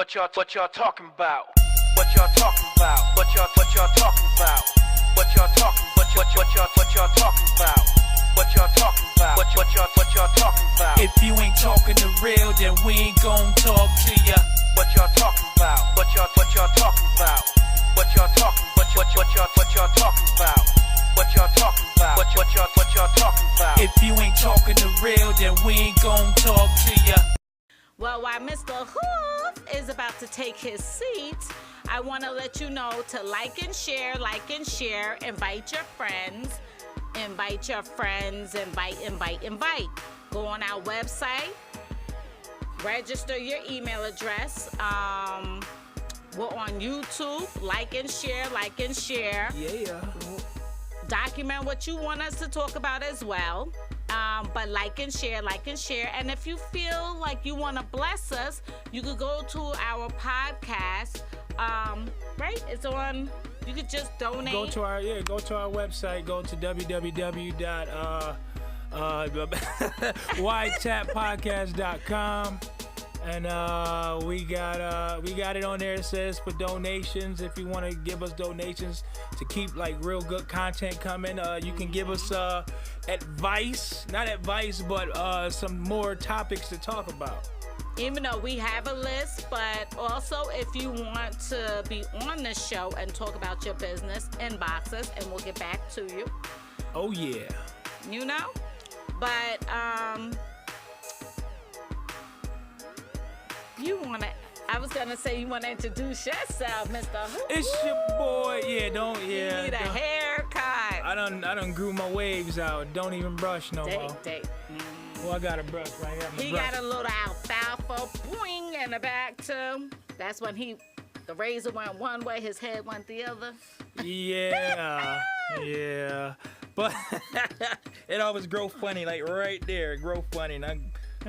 What y'all talking about? What y'all talking about? What y'all talking about? What y'all talking? What y'all talking about? What y'all talking about? What y'all talking about? If you ain't talking the real, then we ain't gon' talk to ya. What y'all talking about? What y'all talking about? What y'all talking? What y'all talking about? What y'all talking about? What y'all talking about? If you ain't talking the real, then we ain't gon' talk to ya. Well, while Mr. Hoof is about to take his seat, I want to let you know to like and share, invite your friends, invite. Go on our website, register your email address. We're on YouTube, like and share. Yeah. Document what you want us to talk about as well. But like and share. And if you feel like you want to bless us, you could go to our podcast. Right? It's on. You could just donate. Go to our website. Go to www.wytappodcast.com. And we got it on there. It says for donations. If you want to give us donations to keep like real good content coming, you can give us not advice, but some more topics to talk about. Even though we have a list, but also if you want to be on the show and talk about your business, inbox us and we'll get back to you. Oh yeah. You know? But you want to introduce yourself, Mr. Who? It's your boy. You need a haircut. I done grew my waves out. Don't even brush no more. Well, I got a brush right here. He got a little alfalfa boing in the back too. That's when the razor went one way, his head went the other. Yeah. But it always grow funny, like right there, grow funny. And I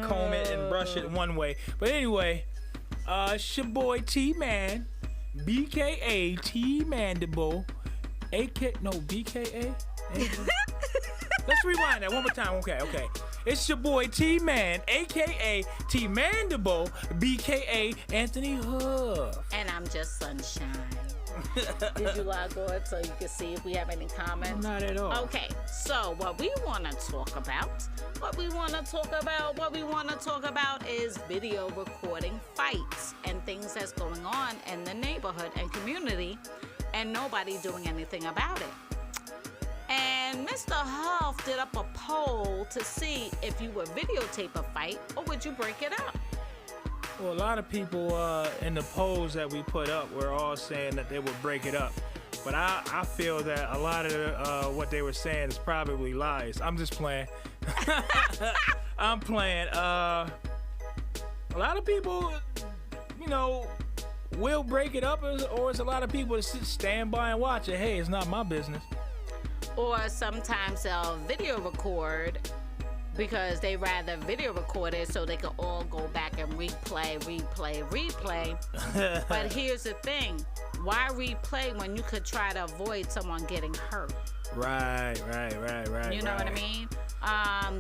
comb it and brush it one way. But anyway, it's your boy T-Man, BKA T-Mandible, BKA? Let's rewind that one more time. Okay. It's your boy T-Man, a.k.a. T-Mandible, BKA Anthony Hoof. And I'm just Sunshine. Did you log on so you can see if we have any comments? Not at all. Okay, so what we want to talk about is video recording fights and things that's going on in the neighborhood and community and nobody doing anything about it. And Mr. Huff did up a poll to see if you would videotape a fight or would you break it up? Well, a lot of people in the polls that we put up were all saying that they would break it up. But I feel that a lot of what they were saying is probably lies. I'm just playing. I'm playing. A lot of people, will break it up, or it's a lot of people that stand by and watch it. Hey, it's not my business. Or sometimes they'll video record because they rather video record it so they can all go back and replay. But here's the thing. Why replay when you could try to avoid someone getting hurt? Right. You know what I mean?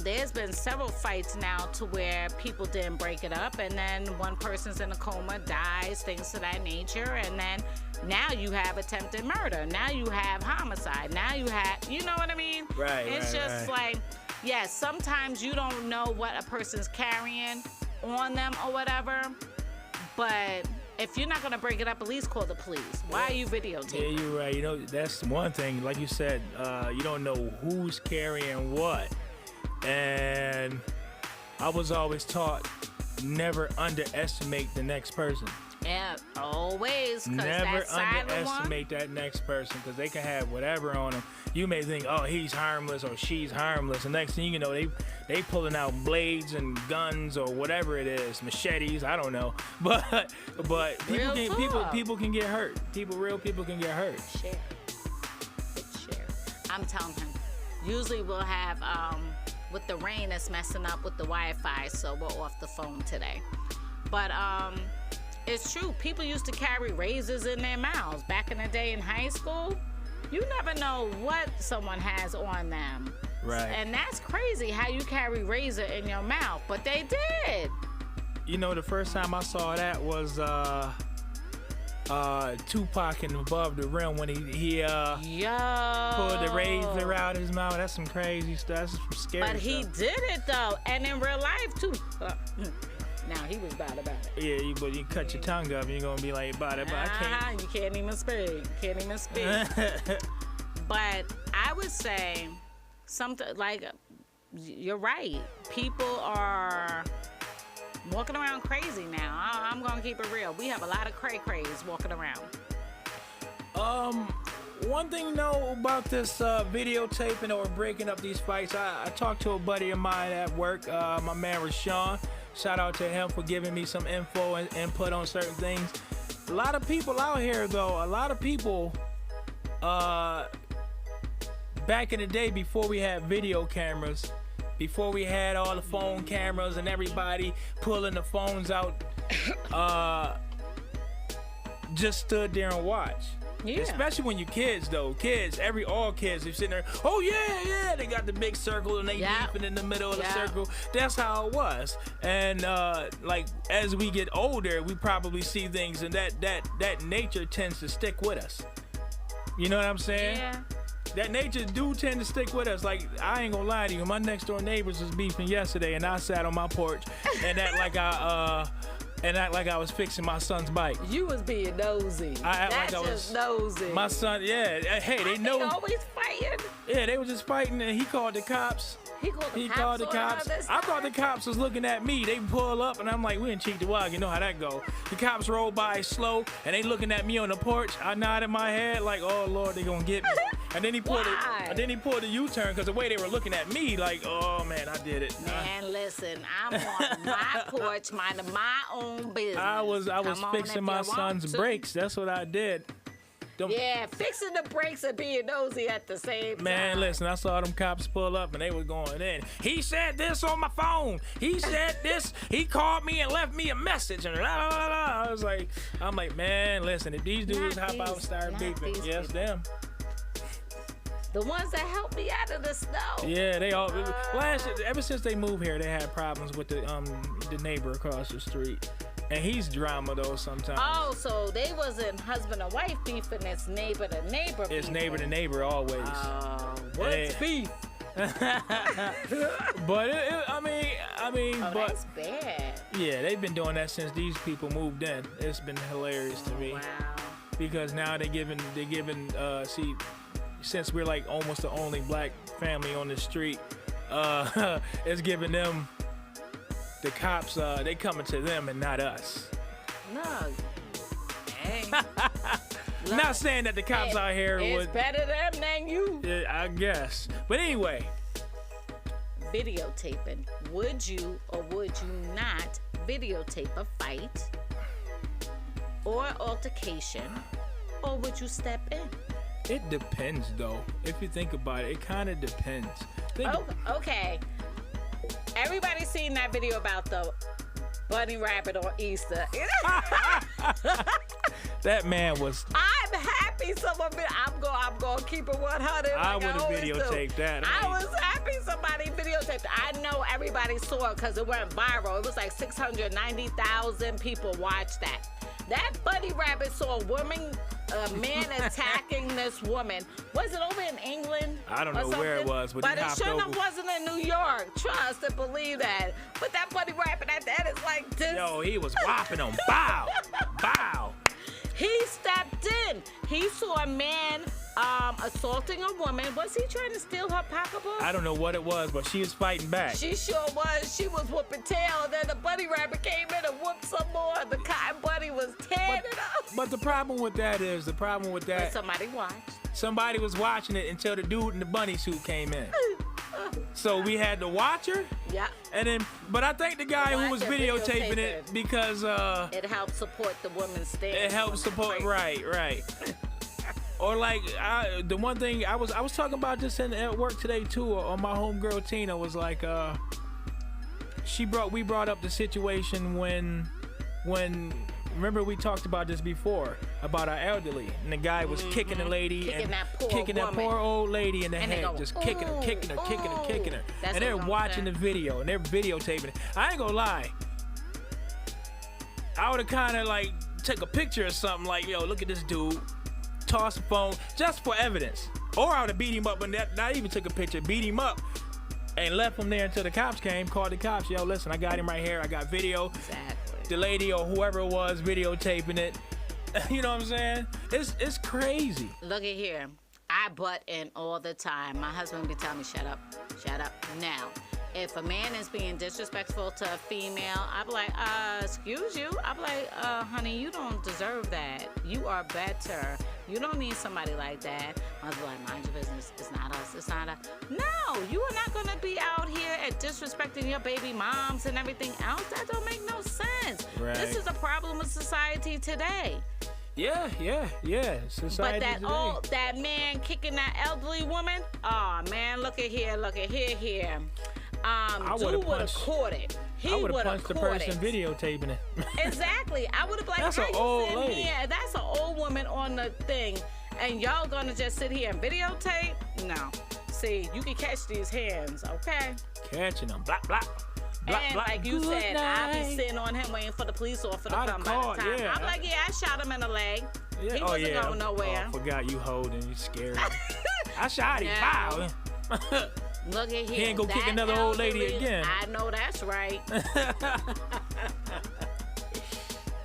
There's been several fights now to where people didn't break it up, and then one person's in a coma, dies, things of that nature, and then now you have attempted murder. Now you have homicide. Now you have, you know what I mean? Right. It's just like, yes, sometimes you don't know what a person's carrying on them or whatever, but if you're not going to break it up, at least call the police. Why are you videotaping? Yeah, you're right. That's one thing. Like you said, you don't know who's carrying what. And I was always taught never underestimate the next person. Yeah, always. Never underestimate that next person because they can have whatever on them. You may think, oh, he's harmless or she's harmless. The next thing you know, they pulling out blades and guns or whatever it is, machetes. I don't know, but people can get hurt. Real people can get hurt. Share. I'm telling him. Usually we'll have with the rain that's messing up with the Wi-Fi, so we're off the phone today. But it's true. People used to carry razors in their mouths back in the day in high school. You never know what someone has on them. Right. And that's crazy how you carry razor in your mouth. But they did. You know, the first time I saw that was Tupac in Above the Rim when he pulled the razor out of his mouth. That's some crazy stuff. That's some scary stuff. But he did it though, and in real life too. Now he was bad about it. Yeah, but you cut your tongue up and you're gonna be like about it, but I can't. You can't even speak. But I would say something like, you're right. People are walking around crazy now. I'm gonna keep it real. We have a lot of cray-crays walking around. One thing though about this videotaping or breaking up these fights, I talked to a buddy of mine at work, my man Rashawn. Shout out to him for giving me some info and input on certain things. A lot of people out here though, back in the day before we had video cameras, before we had all the phone cameras and everybody pulling the phones out, just stood there and watched. Yeah. Especially when you kids though. All kids, they're sitting there, oh yeah, they got the big circle and they beefing in the middle of the circle. That's how it was. And like as we get older, we probably see things and that nature tends to stick with us. You know what I'm saying? Yeah. That nature do tend to stick with us. Like, I ain't gonna lie to you, my next door neighbors was beefing yesterday and I sat on my porch and act like I was fixing my son's bike. You was being nosy. That's just nosy. My son, yeah. Hey, they know. They always fighting. Yeah, they were just fighting and he called the cops. He called the cops. I thought the cops was looking at me. They pull up and I'm like, we didn't cheat the wog. You know how that go. The cops roll by slow and they looking at me on the porch. I nodded my head like, oh Lord, they gonna get me. And then he pulled a U-turn because the way they were looking at me, like, oh man, I did it. Man, listen, I'm on my porch minding my own business. I was fixing my son's brakes. That's what I did. Yeah, fixing the brakes and being nosy at the same time. Man, listen, I saw them cops pull up and they were going in. He said this on my phone. He said this. He called me and left me a message. And blah, blah, blah. I'm like, man, listen, if these dudes hop out and start beeping, yes, them. The ones that helped me out of the snow. Yeah, they all. Ever since they moved here, they had problems with the neighbor across the street. And he's drama though sometimes. Oh, so they wasn't husband and wife beefing, it's neighbor to neighbor. It's neighbor to neighbor always. What's beef? But I mean, but that's bad. Yeah, they've been doing that since these people moved in. It's been hilarious to me. Wow. Because now they're giving see, since we're like almost the only black family on the street, it's giving them. The cops, they coming to them and not us. No. Hey. Not saying that the cops out here it's better them than you. Yeah, I guess. But anyway. Videotaping. Would you or would you not videotape a fight or altercation, or would you step in? It depends, though. If you think about it, it kind of depends. Okay. Everybody's seen that video about the bunny rabbit on Easter. That man was. I'm happy someone. I'm gonna keep it 100. I would have videotaped that. I was happy somebody videotaped. I know everybody saw it because it went viral. It was like 690,000 people watched that. That bunny rabbit saw a man attacking this woman. Was it over in England? I don't know where it was, but it shouldn't have wasn't in New York. Trust and believe that. But that bunny rabbit at that is like this. Yo, he was whopping them. Bow, bow. He stepped in. He saw a man assaulting a woman. Was he trying to steal her pocketbook? I don't know what it was, but she was fighting back. She sure was. She was whooping tail. Then the bunny rabbit came in and whooped some more. The cotton bunny was tearing it up. But the problem with that is, But somebody watched. Somebody was watching it until the dude in the bunny suit came in. So we had the watcher. Yeah. And then, but I think the guy who was videotaping it because it helped support the woman's stand. It helped support, right. Or like the one thing I was talking about this at work today too. On my homegirl Tina was like, we brought up the situation when remember we talked about this before about our elderly and the guy was kicking the lady kicking that poor old lady in the head, just kicking her. And they're watching the video and they're videotaping it. I ain't gonna lie. I would have kind of like took a picture or something like, yo, look at this dude. Toss the phone just for evidence. Or I would have beat him up, but not even took a picture. Beat him up and left him there until the cops came. Called the cops. Yo, listen, I got him right here. I got video. Exactly. The lady or whoever it was videotaping it. You know what I'm saying? It's crazy. Look at here. I butt in all the time. My husband be telling me, shut up, shut up. Now, if a man is being disrespectful to a female, I be like, excuse you. I be like, honey, you don't deserve that. You are better. You don't need somebody like that. I was like, mind your business. It's not us. It's not us. No, you are not going to be out here and disrespecting your baby moms and everything else. That don't make no sense. Right. This is a problem with society today. Yeah. Society But today. that man kicking that elderly woman, oh man, look at here. I Dude would've would have punched- caught it. He I would would have have punched the caught person it. videotaping it. Exactly. I would have like, That's how an you old sitting lady. here? That's an old woman on the thing, and y'all gonna just sit here and videotape? No. See, you can catch these hands, okay? Catching them. Blah, blah. Blah, And blah. like you Good said, I'll be night. sitting on him waiting for the police officer to I'd come have by called, the time. yeah. I'm like, yeah, I shot him in the leg. Yeah. He wasn't going nowhere. Oh, I forgot you holding. You scared. I shot him. No. Wow. Look at here. He ain't gonna kick That another old lady elderly- again. I know that's right.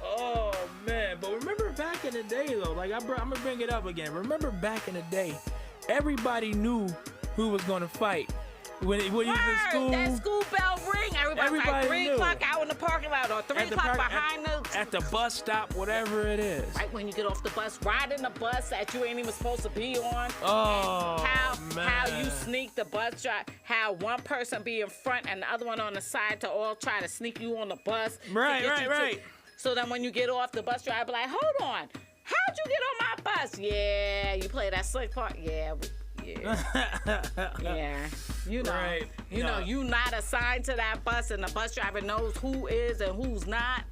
Oh man, but remember back in the day though, like I'm gonna bring it up again. Remember back in the day, everybody knew who was gonna fight. When you was in school, That school bell ring. Everybody like 3 knew. o'clock out in the parking lot or 3 At the o'clock park- behind at the bus stop, whatever it is. Right when you get off the bus, riding the bus that you ain't even supposed to be on. Oh man, How you sneak the bus drive, how one person be in front and the other one on the side to all try to sneak you on the bus. to Right, get you right. So then when you get off, the bus driver be like, hold on, how'd you get on my bus? Yeah, you play that slick part. Yeah. Yeah. You know, Right. you know, you not assigned to that bus and the bus driver knows who is and who's not,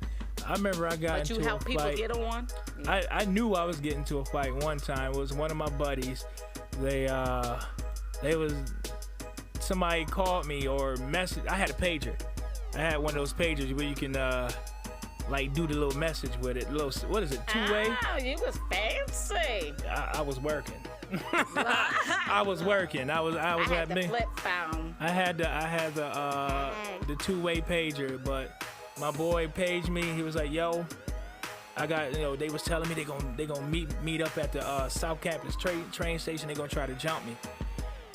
I remember I got but you into help a people fight. get on. I knew I was getting to a fight one time. It was one of my buddies. They was somebody called me or message. I had a pager. I had one of those pagers where you can like do the little message with it. Little, what is it? Two-way? Oh, you was fancy. I was working. I was working. I was I had at the me. flip phone. I had the two-way pager, but my boy paged me. He was like, "Yo, I got, they was telling me they gonna meet up at the South Campus train station. They gonna try to jump me."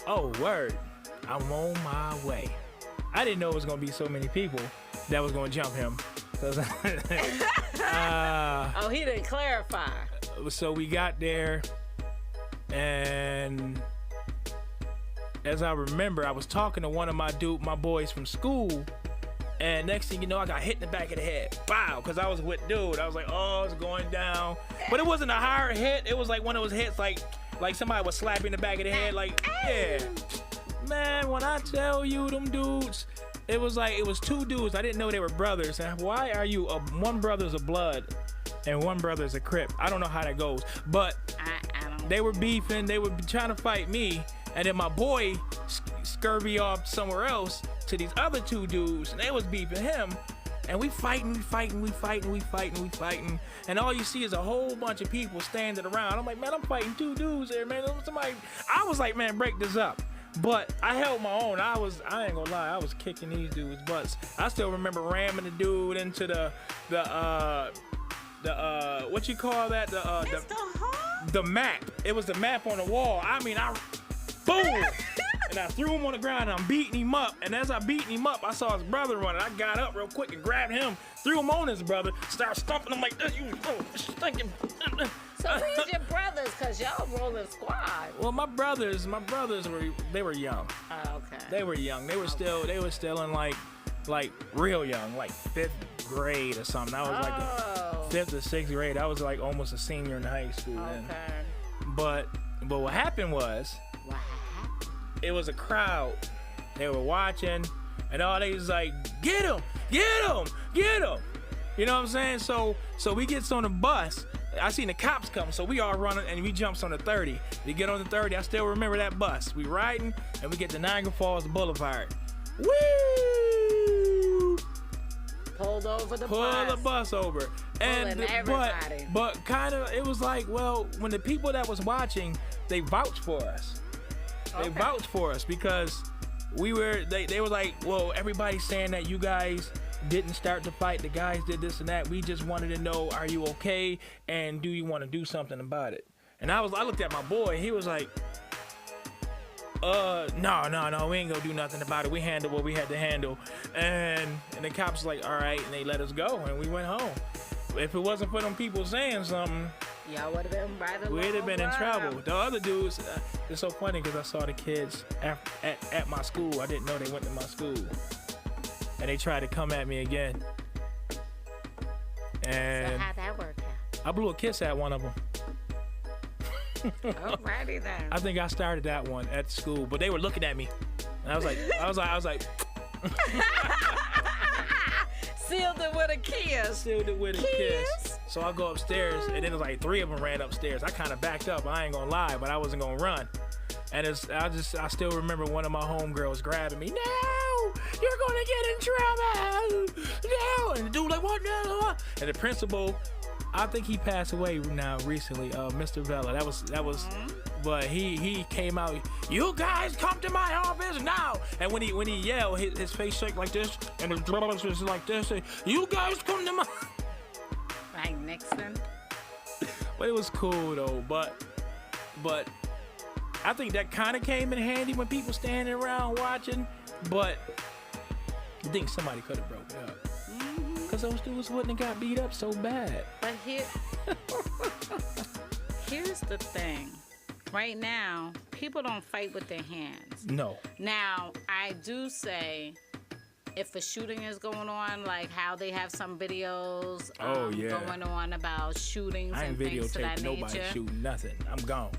Oh, word! I'm on my way. I didn't know it was gonna be so many people that was gonna jump him. Oh, he didn't clarify. So we got there, and as I remember, I was talking to one of my boys from school, and next thing you know, I got hit in the back of the head. Wow, because I was with dude. I was like, oh, it's going down. But it wasn't a hard hit. It was like one of those hits like somebody was slapping the back of the head. Like, yeah. Man, when I tell you them dudes, it was two dudes. I didn't know they were brothers. And why are you, one brother's a blood and one brother's a Crip? I don't know how that goes. But I don't. they were beefing. They were trying to fight me. And then my boy scurvy off somewhere else to these other two dudes. And they was beefing him. And we fighting. And all you see is a whole bunch of people standing around. I'm like, man, I'm fighting two dudes here, man. I was like, man, break this up. But I held my own. I ain't gonna lie, I was kicking these dudes' butts. I still remember ramming the dude into the what you call that? The map. It was the map on the wall. I mean, boom! And I threw him on the ground and I'm beating him up. And as I beating him up, I saw his brother running. I got up real quick and grabbed him, threw him on his brother, started stomping him like this. You stinking. So where's your brothers? Cause y'all rolling squad. Well, my brothers were young. Oh, okay. They were young. They were still in like real young, like 5th grade or something. I was like 5th or 6th grade. I was like almost a senior in high school then. Okay. But what happened was, What happened? it was a crowd. They were watching, and all they was like, get him. You know what I'm saying? So we gets on the bus. I seen the cops come, so we all running, and we jumps on the 30. We get on the 30. I still remember that bus. We riding, and we get to Niagara Falls Boulevard. Woo! Pulled over the Pull bus. the bus over. And everybody. but kind of it was like, well, when the people that was watching, they vouched for us. They vouched for us because they were like, well, everybody's saying that you guys didn't start the fight. The guys did this and that. We just wanted to know, are you okay? And do you want to do something about it? And I looked at my boy. He was like, no, we ain't gonna do nothing about it. We handled what we had to handle. And the cops was like, all right, and they let us go, and we went home. If it wasn't for them people saying something, y'all would have been right along. we'd have been in trouble. The other dudes, it's so funny because I saw the kids at my school. I didn't know they went to my school. And they tried to come at me again. And So how'd that work out? I blew a kiss at one of them. Alrighty then. I think I started that one at school, but they were looking at me. And I was like, Sealed it with a kiss. Sealed it with a kiss. So I go upstairs, and then it was like 3 of them ran upstairs. I kind of backed up. I ain't gonna lie, but I wasn't gonna run. And I still remember one of my homegirls grabbing me. No, you're gonna get in trouble. No, and the dude like, what? No. And the principal, I think he passed away now recently. Mr. Vella. That was. But he came out. You guys come to my office now. And when he yelled, his face shake like this, and his brothers was like this. You guys come to my. Like Nixon. But it was cool though. But I think that kind of came in handy when people standing around watching. But I think somebody could have broke it up. Because those dudes wouldn't have got beat up so bad. But here's the thing. Right now, people don't fight with their hands. No. Now, I do say, if a shooting is going on, like how they have some videos going on about shootings and things of that nature. I ain't videotaped nobody shooting nothing. I'm gone.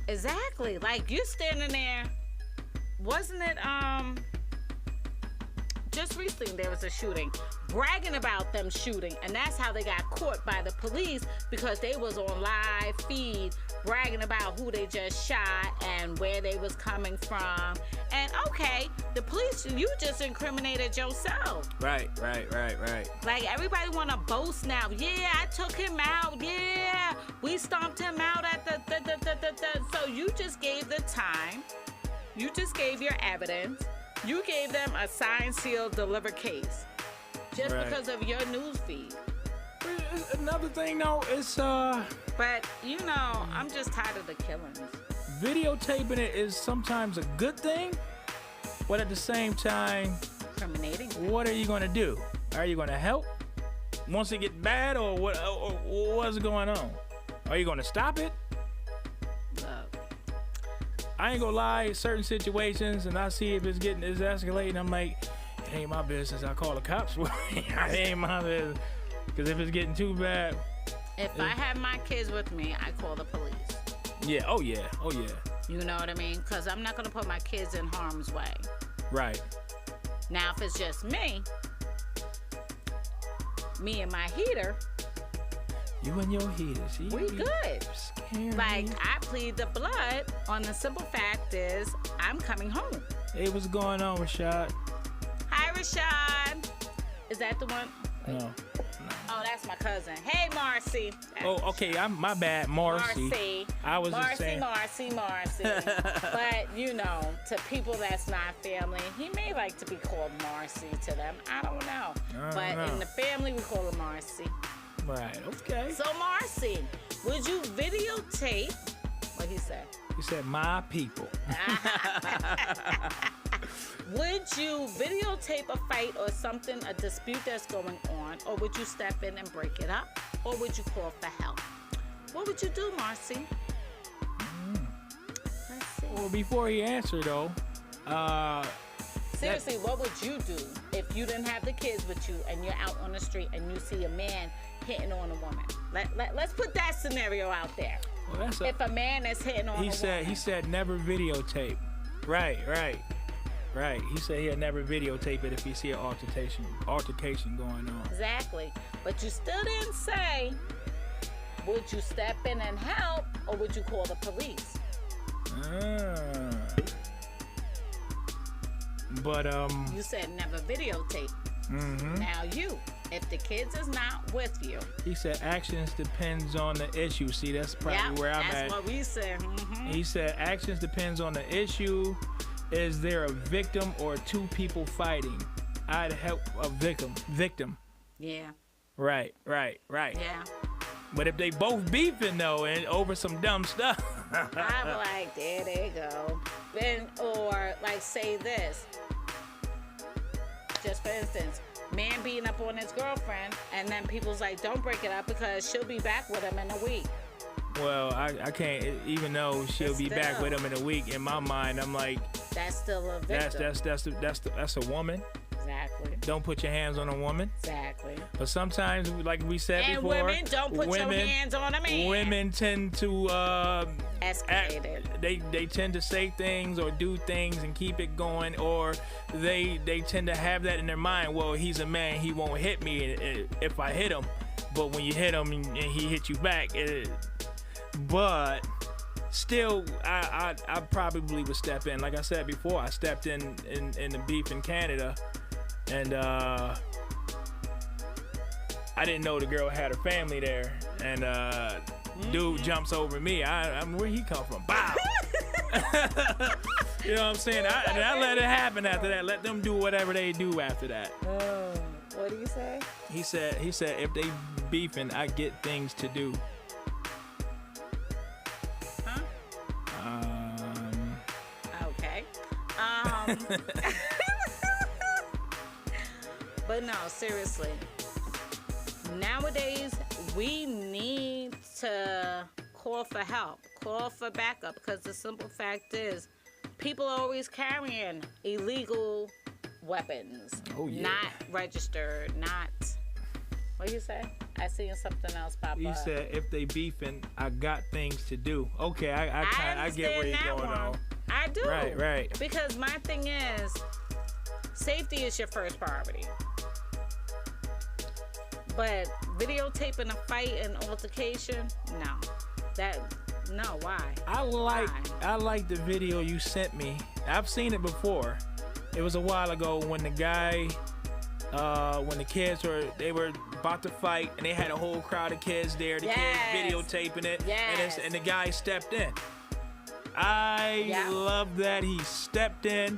Exactly. Like, you standing there. Wasn't it, just recently there was a shooting, bragging about them shooting, and that's how they got caught by the police, because they was on live feed bragging about who they just shot and where they was coming from. And okay, the police, you just incriminated yourself. Right. Like, everybody want to boast now. Yeah, I took him out. Yeah, we stomped him out at the. So you just gave the time. You just gave your evidence. You gave them a signed, sealed, delivered case. Just because of your news feed. Another thing though is But you know, I'm just tired of the killings. Videotaping it is sometimes a good thing, but at the same time, Incriminating. What are you gonna do? Are you gonna help once it gets bad, or what? Or what's going on? Are you gonna stop it? I ain't gonna lie, certain situations, and I see if it's escalating, I'm like, it ain't my business. I call the cops. It ain't my business. Because if it's getting too bad. If I have my kids with me, I call the police. Yeah, oh yeah. You know what I mean? Because I'm not gonna put my kids in harm's way. Right. Now, if it's just me and my heater, you and your heaters. We good. Like, I plead the blood on the simple fact is I'm coming home. Hey, what's going on, Rashad? Hi, Rashad. Is that the one? No. Oh, that's my cousin. Hey, Marcy. Okay. My bad, Marcy. I was just saying. Marcy. But, you know, to people that's not family, he may like to be called Marcy to them. I don't know. But in the family, we call her Marcy. Right, okay. So, Marcy, would you videotape what he said? He said, my people. Would you videotape a fight or something, a dispute that's going on, or would you step in and break it up, or would you call for help? What would you do, Marcy? Let's see. Well, before he answered, though, seriously, what would you do if you didn't have the kids with you and you're out on the street and you see a man hitting on a woman? Let's put that scenario out there. Well, if a man is hitting on a woman. He said never videotape. Right. He said he'll never videotape it if he see an altercation going on. Exactly. But you still didn't say, would you step in and help, or would you call the police? But you said never videotape. Now if the kids is not with you. He said actions depends on the issue. See, that's probably where I'm at. That's what we said. He said actions depends on the issue. Is there a victim or two people fighting? I'd help a victim. Yeah. Right. Yeah. But if they both beefing though and over some dumb stuff, I'm like, there they go. Or like say this. Just for instance, man beating up on his girlfriend, and then people's like, don't break it up because she'll be back with him in a week. well, I can't. Even though she'll be back with him in a week, in my mind, I'm like, that's still a victim. That's a woman. Exactly. Don't put your hands on a woman. Exactly. But sometimes, like we said before, women don't put your hands on a man. Women tend to escalate it. They tend to say things or do things and keep it going, or they tend to have that in their mind. Well, he's a man, he won't hit me if I hit him. But when you hit him and he hit you back, but still, I probably would step in. Like I said before, I stepped in the beef in Canada, and I didn't know the girl had her family there, and dude jumps over me. I'm where he come from? Bow. You know what I'm saying? I let it happen after that. Let them do whatever they do after that. What do you say? He said if they beefing, I get things to do. Huh? Okay. But no, seriously. Nowadays, we need to call for help, call for backup, because the simple fact is, people are always carrying illegal weapons. Oh, yeah. Not registered, not... What you say? I seen something else pop up. He said, if they beefing, I got things to do. Okay, I get where you're going on. I do. Right. Because my thing is, safety is your first priority. But videotaping a fight and altercation, no, why? I like the video you sent me. I've seen it before. It was a while ago when the guy, when the kids were about to fight and they had a whole crowd of kids there. The kids videotaping it, and the guy stepped in. I love that he stepped in.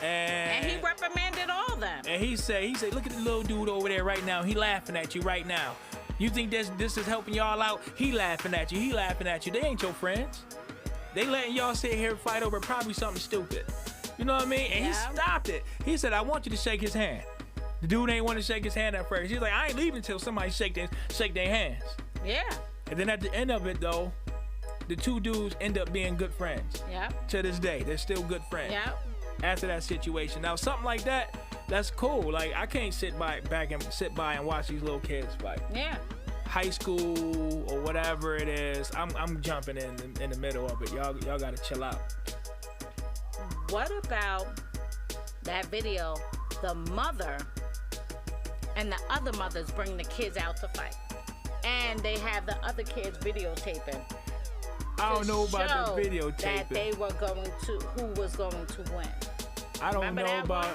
And he reprimanded all of them. And he said, look at the little dude over there right now. He laughing at you right now. You think this is helping y'all out? He laughing at you. They ain't your friends. They letting y'all sit here and fight over probably something stupid. You know what I mean? And he stopped it. He said, I want you to shake his hand. The dude ain't want to shake his hand at first. He's like, I ain't leaving until somebody shake their hands. Yeah. And then at the end of it, though, the two dudes end up being good friends. Yeah. To this day, they're still good friends. Yeah. After that situation. Now, something like that, that's cool. Like, I can't sit by and watch these little kids fight. Yeah. High school or whatever it is, I'm jumping in the middle of it. Y'all gotta chill out. What about that video? The mother and the other mothers bring the kids out to fight, and they have the other kids videotaping. I don't know about the videotaping. That they were who was going to win. I don't know about.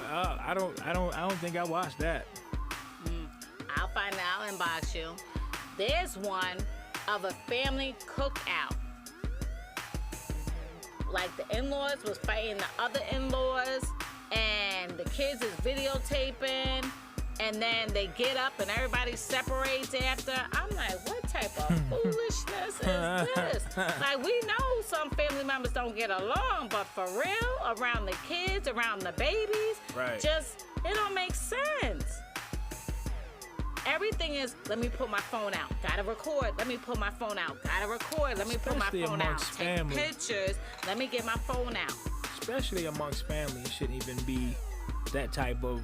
I don't think I watched that. I'll find it. I'll inbox you. There's one of a family cookout. Like the in-laws was fighting the other in-laws, and the kids is videotaping, and then they get up and everybody separates after. I'm like, what type of foolishness is this? Like, we know some family members don't get along, but for real, around the kids, around the babies, it don't make sense. Everything is, let me put my phone out, gotta record, let me put my phone out, gotta record, let me put my phone out, take pictures, let me get my phone out. Especially amongst family, it shouldn't even be that type of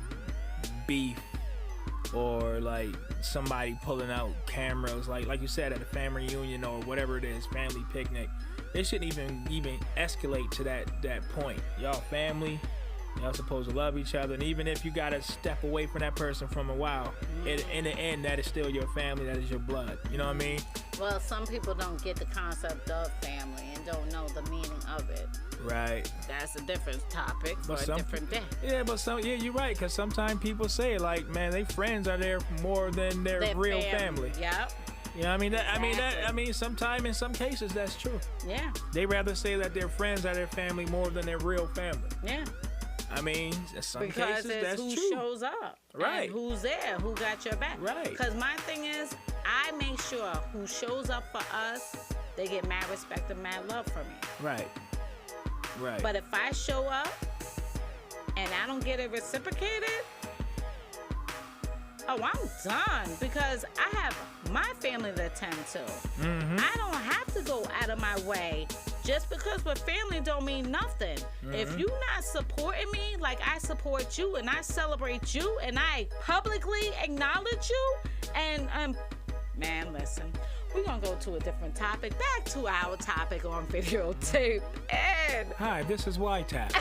beef or like somebody pulling out cameras, like you said, at a family reunion or whatever it is, family picnic. It shouldn't even escalate to that point. Y'all family, Y'all supposed to love each other, and even if you gotta step away from that person from a while, in the end, that is still your family. That is your blood. You know what I mean? Well, some people don't get the concept of family and don't know the meaning of it. Right. That's a different topic for a different day. Yeah, but you're right. Cause sometimes people say like, man, they friends are there more than their real family. Yep. You know what I mean? I mean, sometimes in some cases that's true. Yeah. They rather say that their friends are their family more than their real family. Yeah. I mean, in some because cases it's that's who true. shows up, Right? And who's there? Who got your back? Right. Because my thing is, I make sure who shows up for us, they get mad respect and mad love from me. Right. Right. But if I show up and I don't get it reciprocated, oh, I'm done, because I have my family to attend to. Mm-hmm. I don't have to go out of my way. Just because we're family don't mean nothing. Mm-hmm. If you not supporting me like I support you and I celebrate you and I publicly acknowledge you, and man, listen, we're gonna go to a different topic. Back to our topic on videotape. And hi, this is WYTAP.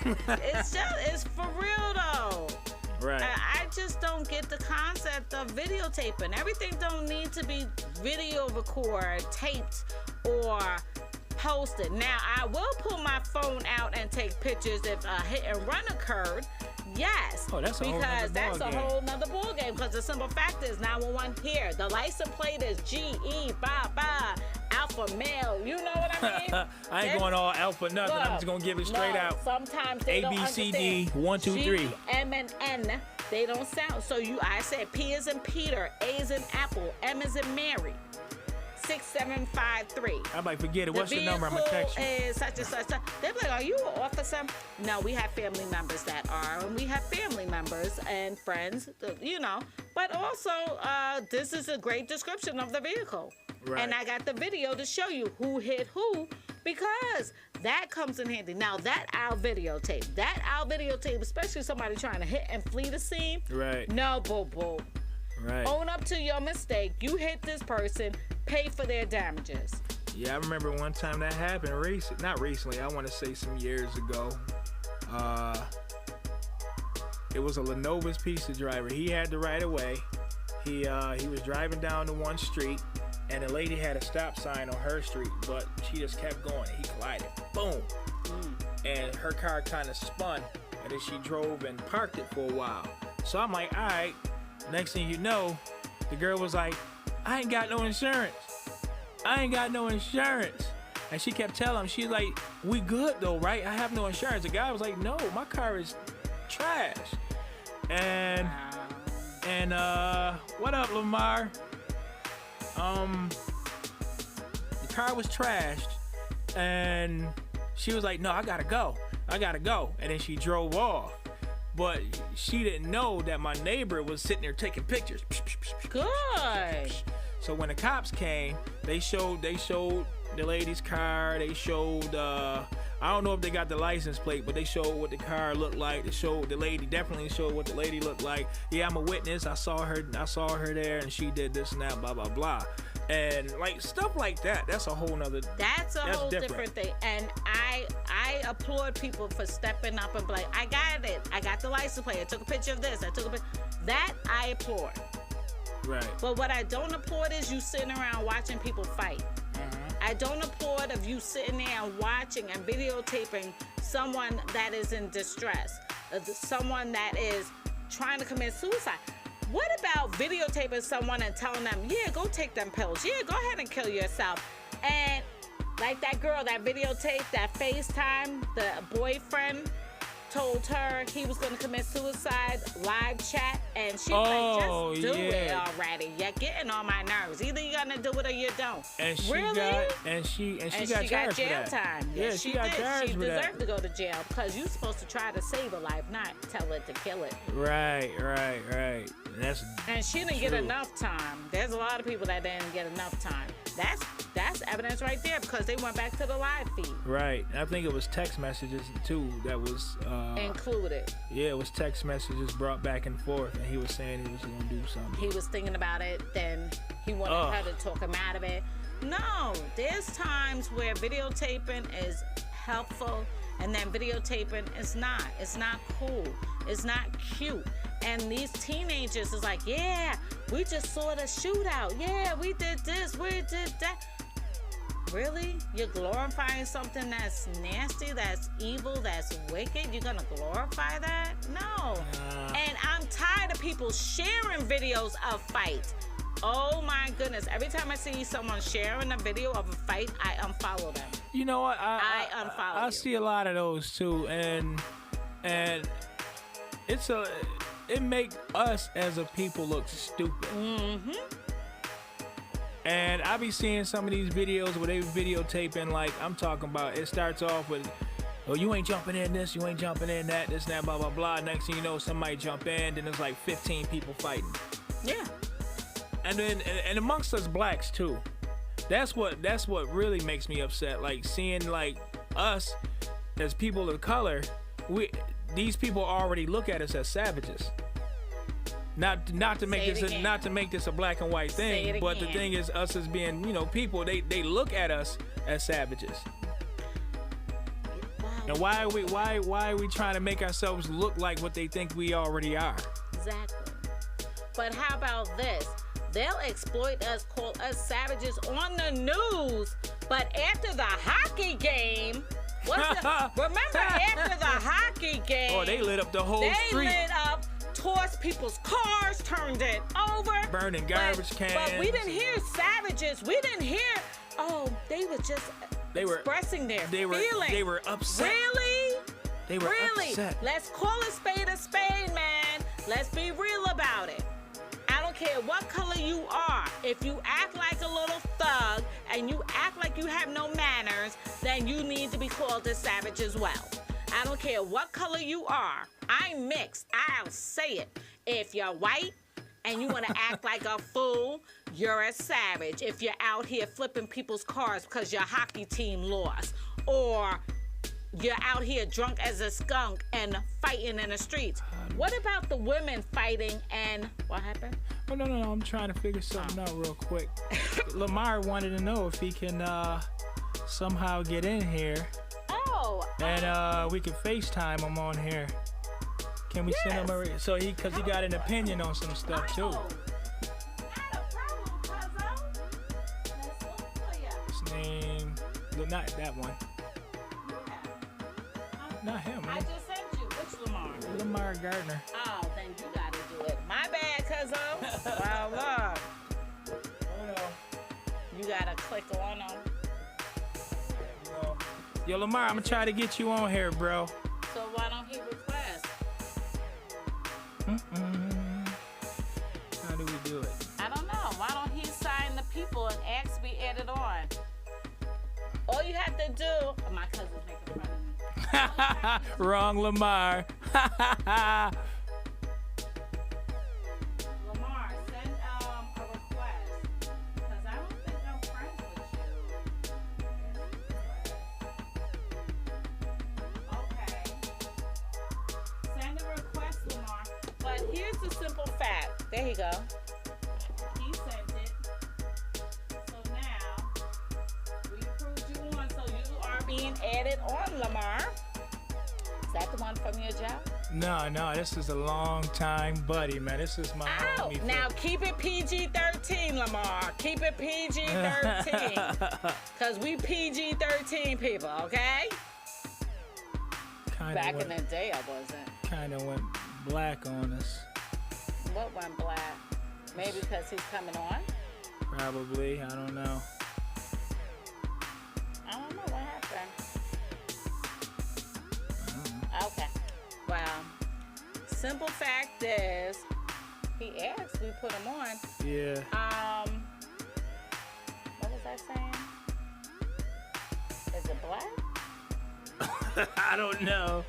it's for real though. Right. I just don't get the concept of videotaping. Everything don't need to be video recorded, taped, or posted. Now, I will pull my phone out and take pictures if a hit and run occurred. Yes. Oh, that's a whole nother that's ball a game. whole nother ball game. Because the simple fact is 911 here. The license plate is GE Alpha male. You know what I mean? I ain't going all alpha nothing. I'm just gonna give it straight out. Sometimes they don't understand. ABCD 1 2 3. G, M, and N. They don't sound. So I said P is in Peter, A is in Apple, M is in Mary. 6753. I might forget it. What's your number? I'm gonna text you. Is such and such. They're like, are you an officer? No, we have family members that are, and we have family members and friends, you know. But also, this is a great description of the vehicle. Right. And I got the video to show you who hit who, because that comes in handy. Now, I'll videotape, especially somebody trying to hit and flee the scene. Right. No, boo-boo. Right. Own up to your mistake. You hit this person, pay for their damages. Yeah, I remember one time that happened. Not recently. I want to say some years ago. It was a Lenovo's pizza driver. He had the right of way. He was driving down the one street, and the lady had a stop sign on her street, but she just kept going. He collided. Boom. And her car kind of spun, and then she drove and parked it for a while. So I'm like, all right. Next thing you know, the girl was like, I ain't got no insurance. And she kept telling him, she's like, we good though, right? I have no insurance. The guy was like, no, my car is trash. And what up, Lamar? The car was trashed, and she was like, no, I gotta go. And then she drove off. But she didn't know that my neighbor was sitting there taking pictures. Good. So when the cops came, they showed the lady's car. They showed I don't know if they got the license plate, but they showed what the car looked like. They showed the lady, definitely showed what the lady looked like. Yeah, I'm a witness. I saw her there, and she did this and that, blah blah blah. And like stuff like that, that's a whole nother. That's a whole different thing. And I applaud people for stepping up and be like, I got it. I got the license plate. I took a picture of this. That I applaud. Right. But what I don't applaud is you sitting around watching people fight. I don't applaud of you sitting there and watching and videotaping someone that is in distress, someone that is trying to commit suicide. What about videotaping someone and telling them, yeah, go take them pills. Yeah, go ahead and kill yourself. And like that girl that videotaped that FaceTime, the boyfriend told her he was going to commit suicide, live chat, and she was like, just do it already. You're getting on my nerves. Either you're going to do it or you don't. And she really? got charged jail for that. time. Yeah, she got charged She for that. deserved to go to jail because you're supposed to try to save a life, not tell it to kill it. Right. And she didn't get enough time. There's a lot of people that didn't get enough time. That's evidence right there because they went back to the live feed. Right. I think it was text messages too that was included. Yeah, it was text messages brought back and forth, and he was saying he was gonna do something. He was thinking about it, then he wanted her to talk him out of it. No, there's times where videotaping is helpful and then videotaping. It's not cool. It's not cute. And these teenagers is like, yeah, we just saw the shootout. Yeah, we did this, we did that. Really? You're glorifying something that's nasty, that's evil, that's wicked? You're gonna glorify that? No. And I'm tired of people sharing videos of fights. Oh my goodness. Every time I see someone sharing a video of a fight, I unfollow them. You know what? I unfollow I you. see a lot of those too, and it make us as a people look stupid. Mm-hmm. And I be seeing some of these videos where they videotaping, like, I'm talking about, it starts off with, oh, you ain't jumping in this, you ain't jumping in that, this, that, blah, blah, blah. Next thing you know, somebody jump in, then there's like 15 people fighting. Yeah. And then, and amongst us blacks too. That's what really makes me upset. Like, seeing like us as people of color, these people already look at us as savages. Not to make this a black and white thing, but the thing is, us as being, people, they look at us as savages. Wow. And why are we trying to make ourselves look like what they think we already are? Exactly. But how about this? They'll exploit us, call us savages on the news, but after the hockey game, remember after the hockey game? Oh, they lit up the whole street. They lit up, tossed people's cars, turned it over. Burning garbage cans. But we didn't hear savages. We didn't hear, they were just expressing their feelings. They were upset. Really? They were upset. Let's call a spade, man. Let's be real about it. I don't care what color you are. If you act like a little thug and you act like you have no manners, then you need to be called a savage as well. I don't care what color you are. I'm mixed. I'll say it. If you're white and you want to act like a fool, you're a savage. If you're out here flipping people's cars because your hockey team lost, or you're out here drunk as a skunk and fighting in the streets. What about the women fighting and what happened? Oh, no, I'm trying to figure something out real quick. Lamar wanted to know if he can somehow get in here. Oh. And we can FaceTime him on here. Can we send him a... Because he got an opinion on some stuff, too. Not a problem, cuzzo. Let's look for you. His name... Not that one. Not him, I man. just sent you. Which Lamar? Lamar Gardner. Oh, then you gotta do it. My bad, cuzzo. Wow, look. Oh, no. You gotta click on them. Yo, Lamar, I'm gonna try to get you on here, bro. So why don't he request? How do we do it? I don't know. Why don't he sign the people and ask be added on? All you have to do. My cousin's making fun of me. Wrong, Lamar. Lamar, send a request. Because I don't think I'm friends with you. Okay. Send a request, Lamar. But here's the simple fact. There you go. He sent it. So now, we proved you on. So you are being added on, Lamar. Is that the one from your job? No, this is a long time buddy, man. This is my homie. Now keep it PG-13, Lamar. Keep it PG-13. Because we PG-13 people, okay? Back in the day, I wasn't. Kind of went black on us. What went black? Maybe because he's coming on? Probably. I don't know. I don't know what happened. Okay. Well, simple fact is, he asked, we put him on. Yeah. What was I saying? Is it black? I don't know.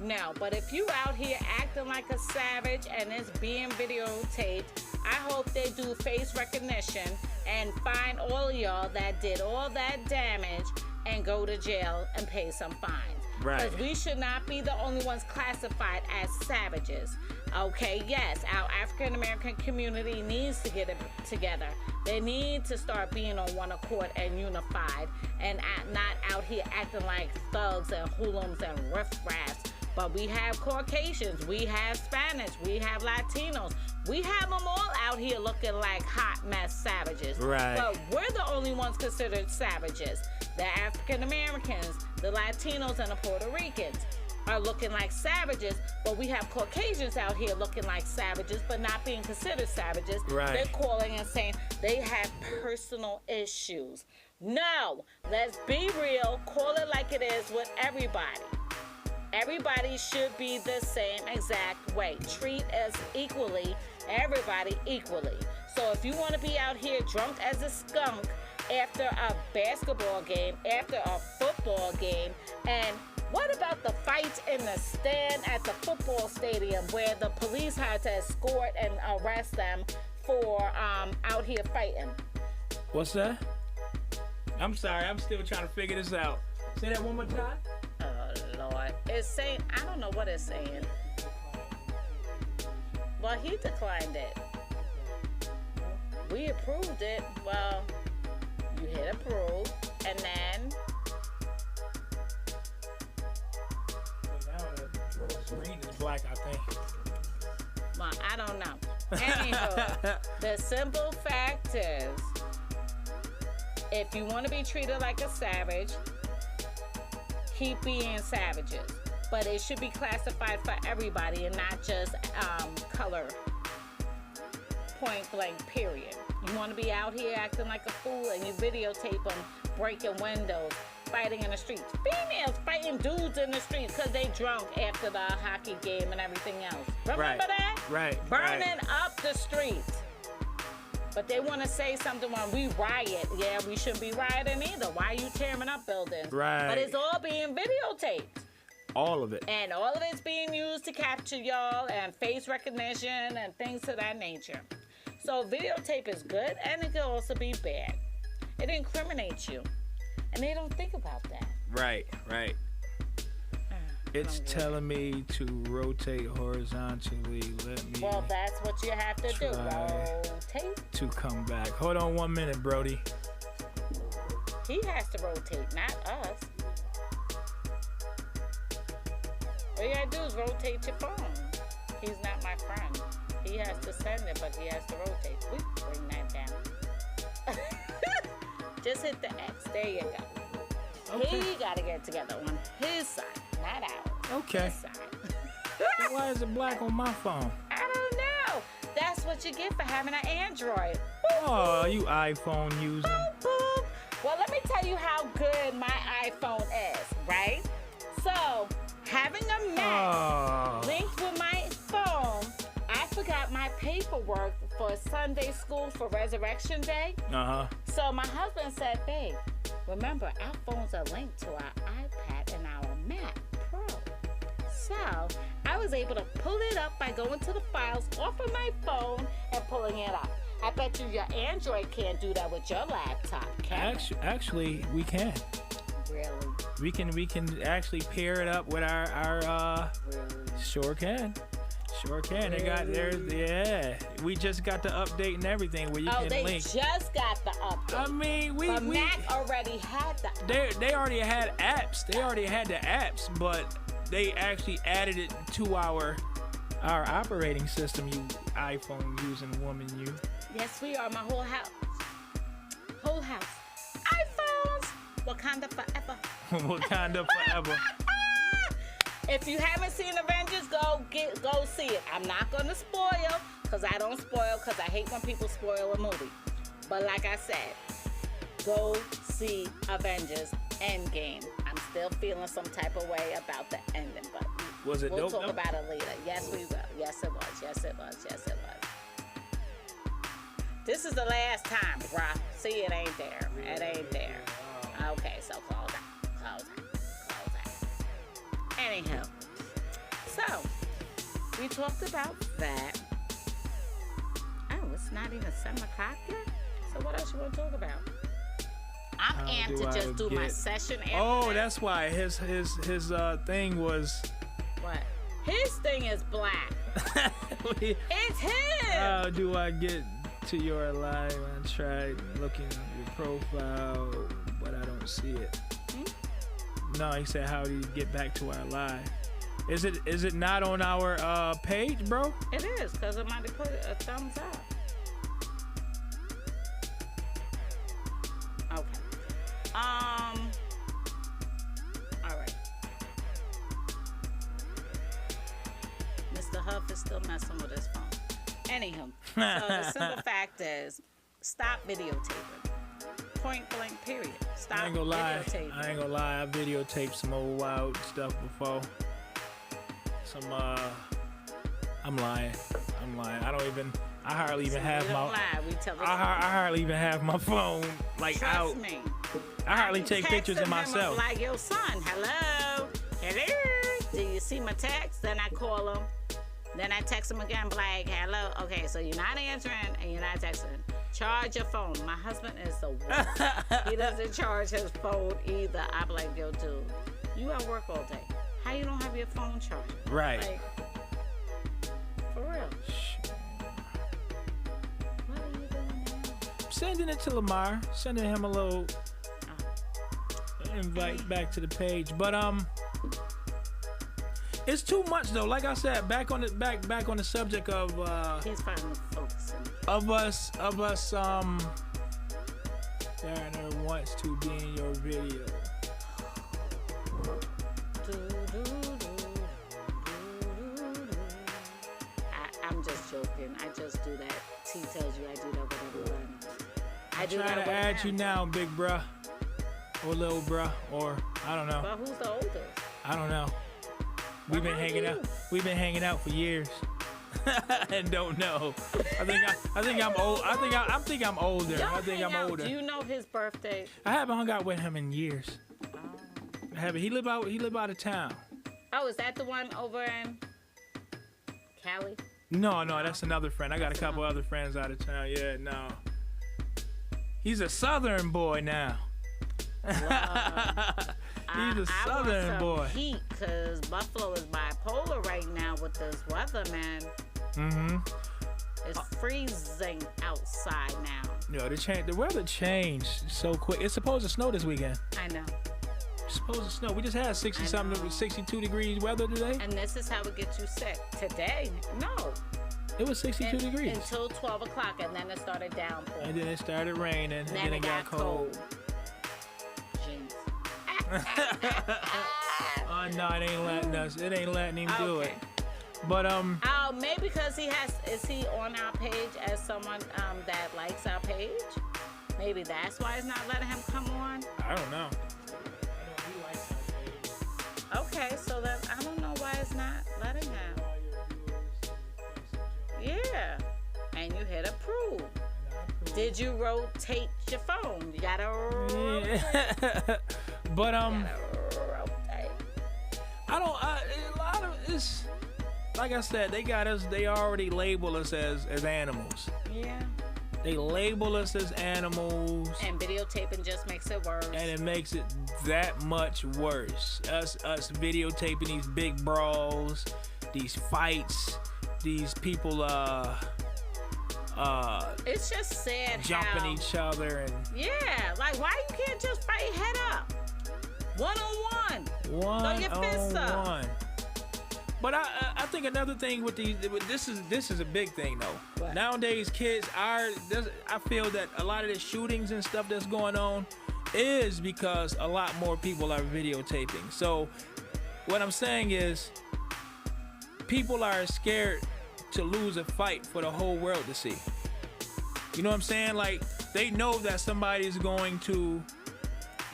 No, but if you out here acting like a savage and it's being videotaped, I hope they do face recognition and find all of y'all that did all that damage and go to jail and pay some fines. Right. Because we should not be the only ones classified as savages. Okay, yes, our African American community needs to get it together. They need to start being on one accord and unified and not out here acting like thugs and hoodlums and riffraffs. But we have Caucasians, we have Spanish, we have Latinos. We have them all out here looking like hot mess savages. Right. But we're the only ones considered savages. The African Americans, the Latinos, and the Puerto Ricans are looking like savages, but we have Caucasians out here looking like savages, but not being considered savages. Right. They're calling and saying they have personal issues. No, let's be real. Call it like it is with everybody. Everybody should be the same exact way. Treat us equally, everybody equally. So if you want to be out here drunk as a skunk after a basketball game, after a football game, and what about the fights in the stand at the football stadium where the police had to escort and arrest them for out here fighting? What's that? I'm sorry, I'm still trying to figure this out. Say that one more time. Oh, Lord. It's saying, I don't know what it's saying. Well, he declined it. We approved it. Well, you hit approve, and then... The screen is black, I think. Well, I don't know. Anywho, the simple fact is, if you want to be treated like a savage, keep being savages. But it should be classified for everybody and not just color. Point blank, period. You want to be out here acting like a fool and you videotape them breaking windows, fighting in the streets. Females fighting dudes in the streets because they drunk after the hockey game and everything else. Remember that? Right. Burning up the streets. But they want to say something when we riot. Yeah, we shouldn't be rioting either. Why are you tearing up buildings? Right. But it's all being videotaped. All of it. And all of it's being used to capture y'all and face recognition and things of that nature. So videotape is good and it can also be bad. It incriminates you. And they don't think about that. Right. It's telling me to rotate horizontally. Let me. Well, that's what you have to do. try Rotate. to come back. Hold on 1 minute, Brody. He has to rotate, not us. All you gotta do is rotate your phone. He's not my friend. He has to send it, but he has to rotate. We bring that down. Just hit the X. There you go. Okay. He gotta get together on his side, not ours. Okay. His side. Why is it black on my phone? I don't know. That's what you get for having an Android. Oh, you iPhone user. Boop, boop. Well, let me tell you how good my iPhone is, right? So, having a Mac linked with my phone, I forgot my paperwork for Sunday school for Resurrection Day. So my husband said, babe, remember our phones are linked to our iPad and our Mac Pro. So I was able to pull it up by going to the files off of my phone and pulling it up. I bet you your Android can't do that with your laptop, can it? Actually, we can. Really? We can actually pair it up with our Really? Sure can. They got yeah. We just got the update and everything where you can they link. just got the update. I mean, But Mac already had that. They already had apps. They already had the apps, but they actually added it to our operating system. You iPhone using woman, you. Yes, we are. My whole house. iPhones. Wakanda forever. Wakanda forever. If you haven't seen Avengers, go see it. I'm not gonna spoil, cause I don't spoil, cause I hate when people spoil a movie. But like I said, go see Avengers Endgame. I'm still feeling some type of way about the ending, but Was it we'll dope? talk about it later. Yes, we will. Yes, it was. This is the last time, bruh. See, it ain't there. Okay, so close out. Anyhow, so we talked about that. Oh, it's not even 7 o'clock yet. So what else you want to talk about? I'm amped to just do my session. Oh, that's why his thing was. What? His thing is black. It's him. How do I get to your live. I tried looking at your profile, but I don't see it. No, he said, how do you get back to our live? Is it not on our page, bro? It is, because I might have put a thumbs up. Okay. All right. Mr. Huff is still messing with his phone. Anywho, so the simple fact is, stop videotaping. Point blank, period. Stop I ain't gonna lie. videotaping. I ain't gonna lie. I videotaped some old wild stuff before. I'm lying. I hardly even have we my. don't lie. We tell the I hardly even have my phone like Trust out. me. I hardly take pictures of Texting him, myself. I'm like, yo, son, hello. Do you see my text? Then I call him. Then I text him again, like, hello. Okay, so you're not answering and you're not texting. Charge your phone. My husband is the worst. He doesn't charge his phone either. I'm like, yo, dude, you at work all day. How you don't have your phone charged? Right. Like, for real. What are you doing now? Sending it to Lamar. Sending him a little invite back to the page. But it's too much though. Like I said, back on the subject of He's finally focusing. of us Darren wants to be in your video. I'm just joking. I just do that. T tells you I do that with everyone. I do Trying that to with add him. you now, big bruh. Or little bruh. Or I don't know. But who's the oldest? I don't know. We've been hanging out. We've been hanging out for years. And don't know. I think I'm old. I think I'm older. Y'all I think hang I'm out. older. Do you know his birthday? I haven't hung out with him in years. I haven't. He live out of town. Oh, is that the one over in Cali? No, that's another friend. I got a couple other friends out of town. Yeah, no. He's a southern boy now. He's a southern I want boy. some heat, cause Buffalo is bipolar right now with this weather, man. Mm-hmm. It's freezing outside now. Yo, the weather changed so quick. It's supposed to snow this weekend. I know. It's supposed to snow. We just had 60 I something, know. 62 degrees weather today. And this is how it gets you sick. Today, no. It was 62 degrees. Until 12 o'clock, and then it started downpouring. And then it started raining, and then it got cold. Jinx. Oh no, it ain't letting us. It ain't letting him do it. But Oh, maybe because is he on our page as someone that likes our page? Maybe that's why it's not letting him come on. I don't know. Okay, so then I don't know why it's not letting him. Yeah, and you hit approve. Did you rotate your phone? You gotta rotate. Yeah. But Rotate. I don't. A lot of it's like I said. They got us. They already label us as animals. Yeah. They label us as animals, And videotaping just makes it worse. and it makes it that much worse. Us videotaping these big brawls, these fights, these people It's just sad jumping how, each other and yeah, like why you can't just fight head up, one on one. one your fists on up. one. But I think another thing with this is a big thing though. What? Nowadays kids I feel that a lot of the shootings and stuff that's going on is because a lot more people are videotaping. So what I'm saying is people are scared to lose a fight for the whole world to see. You know what I'm saying? Like they know that somebody's going to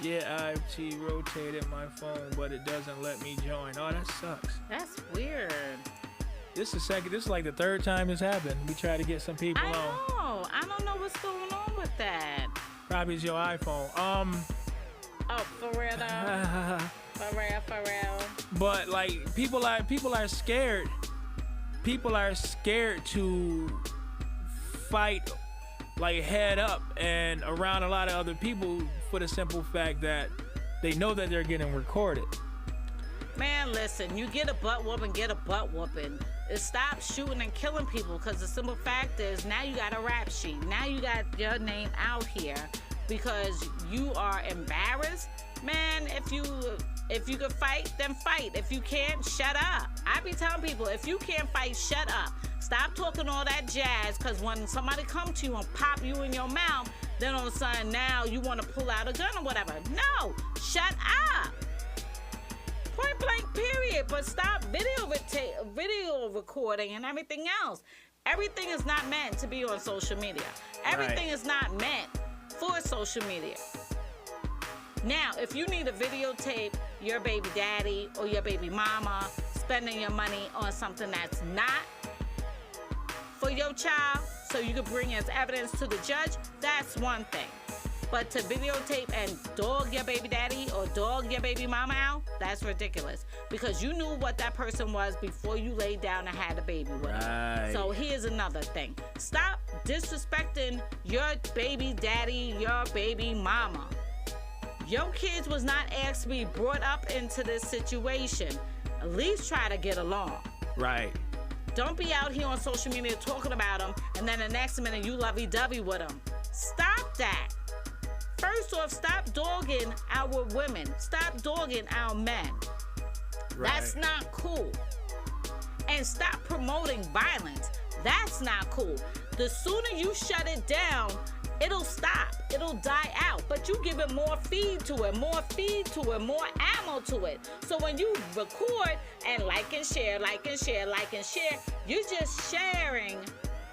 IFT rotated my phone, but it doesn't let me join. Oh, that sucks. That's weird. This is like the third time this happened. We try to get some people I on. know. I don't know what's going on with that. Probably it's your iPhone. Oh, for real though. For real. But like people are scared. People are scared to fight like head up and around a lot of other people for the simple fact that they know that they're getting recorded. Man, listen, you get a butt whooping, is stop shooting and killing people, because the simple fact is now you got a rap sheet. Now you got your name out here because you are embarrassed. Man, if you can fight, then fight. If you can't, shut up. I be telling people, if you can't fight, shut up. Stop talking all that jazz, because when somebody come to you and pop you in your mouth, then all of a sudden now you want to pull out a gun or whatever. No, shut up. Point blank, period. But stop video recording and everything else. Everything is not meant to be on social media. Everything is not meant for social media. Now, if you need to videotape your baby daddy or your baby mama spending your money on something that's not for your child, so you can bring as evidence to the judge, that's one thing. But to videotape and dog your baby daddy or dog your baby mama out, that's ridiculous. Because you knew what that person was before you laid down and had a baby with him. So here's another thing. Stop disrespecting your baby daddy, your baby mama. Your kids was not asked to be brought up into this situation. At least try to get along. Right. Don't be out here on social media talking about them, and then the next minute you lovey-dovey with them. Stop that. First off, stop dogging our women. Stop dogging our men. Right. That's not cool. And stop promoting violence. That's not cool. The sooner you shut it down, it'll stop. It'll die out. But you give it more feed to it, more feed to it, more ammo to it. So when you record and like and share, like and share, like and share, you're just sharing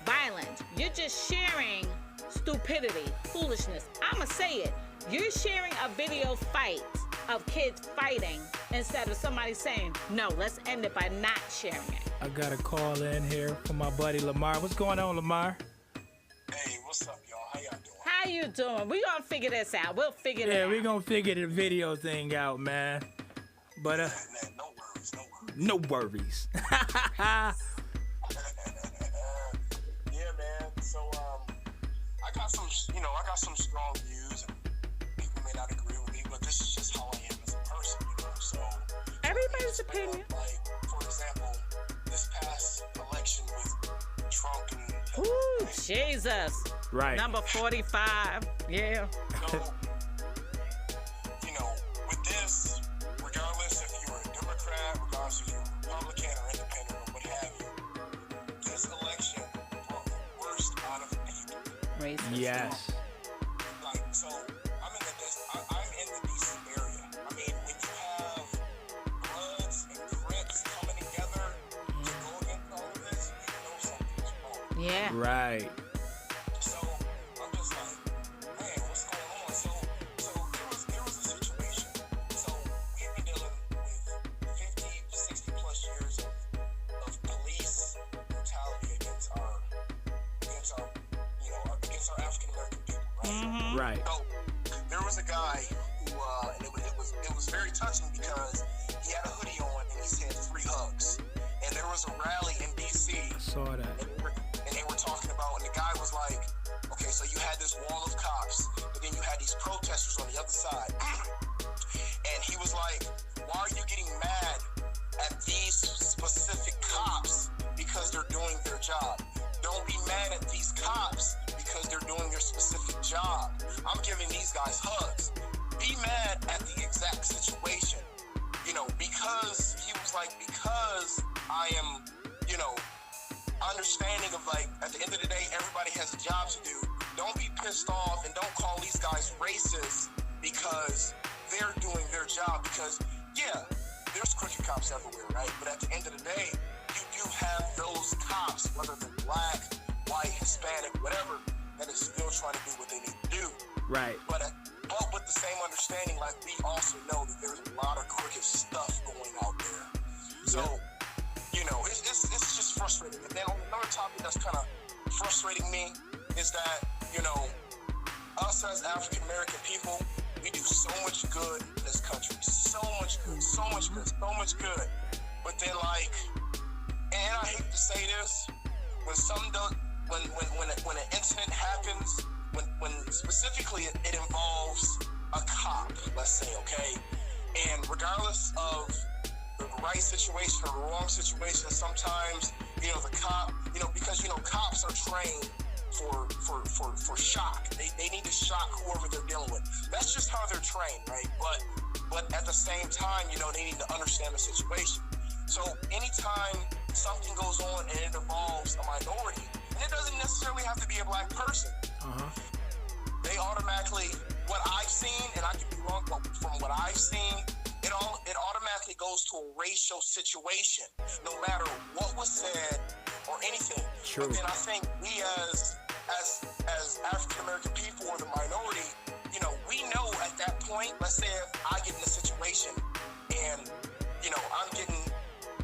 violence. You're just sharing stupidity, foolishness. I'ma say it. You're sharing a video fight of kids fighting instead of somebody saying, no, let's end it by not sharing it. I got a call in here from my buddy Lamar. What's going on, Lamar? Hey, what's up, y'all? How y'all doing? How you doing? We gonna figure this out. We'll figure it out. Yeah, we gonna figure the video thing out, man. But Man, no worries, no worries. no worries. Yeah, man. So, I got some strong views, and people may not agree with me, but this is just how I am as a person, you know. So Everybody's opinion. Like, for example, this past election with Trump and Ooh, Jesus. Right. Number 45. Yeah. So, you know, with this, regardless if you're a Democrat, regardless if you're a Republican or independent or what have you, this election brought the worst out of people. Racist. Yes. Like, so I'm in the DC area. I mean, when you have Bloods and Crips coming together to go against all of this, you know something's wrong. Yeah. Right. So I'm just like, man, what's going on? So there was a situation. So we've been dealing with 50, 60 plus years of police brutality against our African American people, right? Mm-hmm. Right. So there was a guy who, and it was very touching because he had a hoodie on and he said 3 hugs. And there was a rally in DC. I saw that. And they were talking about, and the guy was like, okay, so you had this wall of cops, but then you had these protesters on the other side. And he was like, why are you getting mad at these specific cops because they're doing their job? Don't be mad at these cops because they're doing their specific job. I'm giving these guys hugs. Be mad at the exact situation. You know, because he was like, because I am, you know, understanding of like, at the end of the day, everybody has a job to do. Don't be pissed off and don't call these guys racist because they're doing their job. Because, yeah, there's crooked cops everywhere, right? But at the end of the day, you do have those cops, whether they're black, white, Hispanic, whatever, that is still trying to do what they need to do. Right. But with the same understanding, like, we also know that there's a lot of crooked stuff going out there. So, you know, it's just frustrating. And then on another topic that's kind of frustrating me is that, you know, us as African American people, we do so much good in this country. So much good, so much good, so much good. But then, like, and I hate to say this, when when an incident happens, when specifically it involves a cop, let's say, okay, and regardless of the right situation or the wrong situation, sometimes you know, the cop, you know, because, you know, cops are trained for shock. They need to shock whoever they're dealing with. That's just how they're trained, right? But at the same time, you know, they need to understand the situation. So anytime something goes on and it involves a minority, and it doesn't necessarily have to be a black person, they automatically, what I've seen, and I could be wrong, but from what I've seen, it automatically goes to a racial situation, no matter what was said or anything. True. But then I think we as African American people or the minority, you know, we know at that point, let's say if I get in a situation and, you know, I'm getting,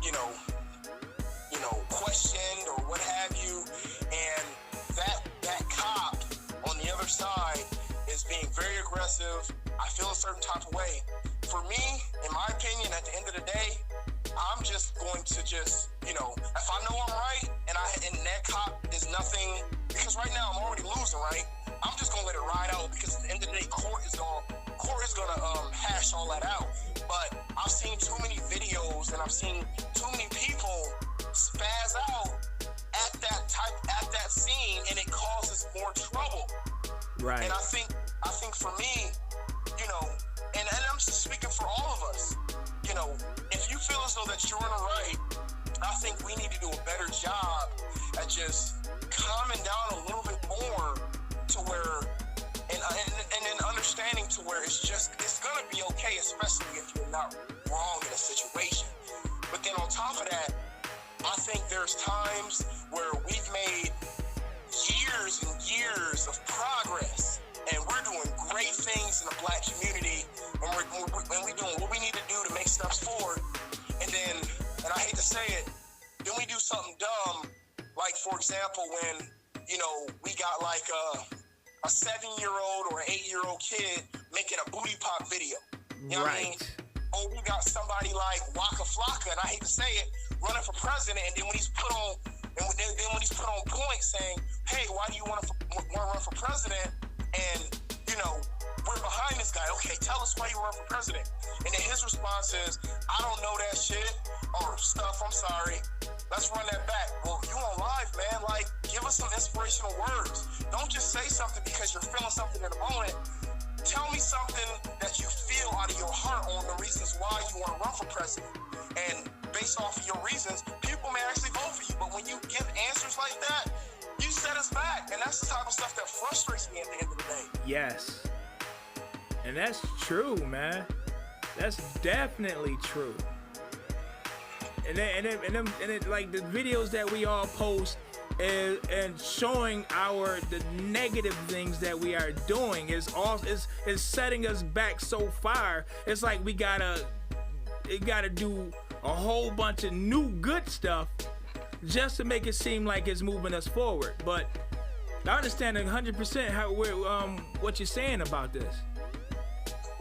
you know, questioned or what have you, and that cop on the other side is being very aggressive, I feel a certain type of way. For me, in my opinion, at the end of the day, I'm just going to you know, if I know I'm right and that cop is nothing, because right now I'm already losing, right? I'm just gonna let it ride out, because at the end of the day, court is gonna hash all that out. But I've seen too many videos and I've seen too many people spaz out at that scene, and it causes more trouble. Right. And I think for me, you know, and I'm speaking for all of us, you know, if you feel as though that you're in the right, I think we need to do a better job at just calming down a little bit more to where, and then understanding to where it's gonna be okay, especially if you're not wrong in a situation. But then on top of that, I think there's times where we've made years and years of progress, and we're doing great things in the black community, and we're doing what we need to do to make steps forward. And then, and I hate to say it, then we do something dumb, like for example, when, you know, we got like a 7-year-old or an 8-year-old kid making a booty pop video. You know what I mean? Or we got somebody like Waka Flocka, and I hate to say it, running for president, and then when he's put on point saying, hey, why do you want to run for president? And, you know, we're behind this guy. Okay, tell us why you run for president. And then his response is, I don't know that shit, or stuff, I'm sorry. Let's run that back. Well, you on live, man. Like, give us some inspirational words. Don't just say something because you're feeling something in the moment. Tell me something that you feel out of your heart on the reasons why you want to run for president. And based off of your reasons, people may actually vote for you. But when you give answers like that, you set us back. And that's the type of stuff that frustrates me at the end of the day. Yes. And that's true, man. That's definitely true. And then like the videos that we all post and showing the negative things that we are doing is setting us back so far. It's like we gotta do a whole bunch of new good stuff just to make it seem like it's moving us forward. But I understand 100% how what you're saying about this.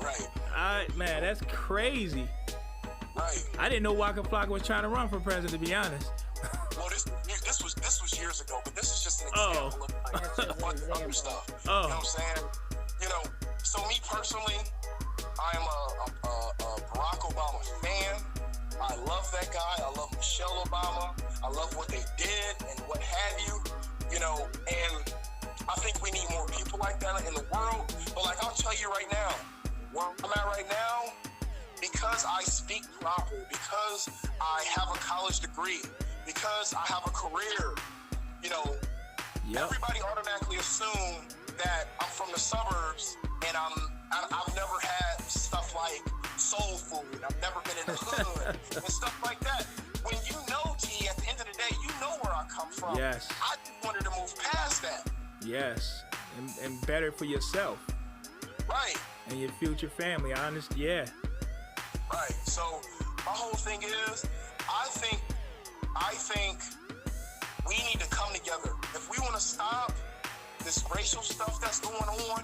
Right. Man, that's crazy. Right. I didn't know Waka Flocka was trying to run for president, to be honest. Well, this was years ago, but this is just an example of like other stuff. You know what I'm saying? You know, so me personally, I am a Barack Obama fan. I love that guy. I love Michelle Obama. I love what they did and what have you. You know, and I think we need more people like that in the world. But like I'll tell you right now, where I'm at right now, because I speak proper, because I have a college degree, because I have a career, you know, everybody automatically assume that I'm from the suburbs and I've never had stuff like soul food. I've never been in the hood and stuff like that. When you know, T, at the end of the day, you know where I come from. Yes. I just wanted to move past that. Yes. And better for yourself. Right. And your future family, honest, yeah. Right. So my whole thing is, I think we need to come together. If we want to stop this racial stuff that's going on,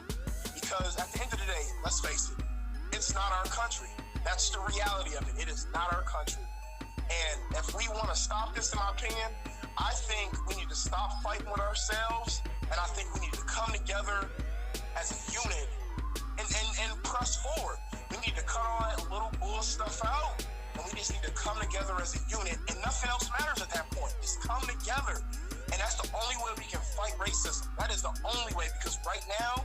because at the end of the day, let's face it, it's not our country. That's the reality of it. It is not our country. And if we want to stop this, in my opinion, I think we need to stop fighting with ourselves, and I think we need to come together as a unit and press forward. We need to cut all that little bull stuff out and we just need to come together as a unit, and nothing else matters at that point. Just come together. And that's the only way we can fight racism. That is the only way, because right now,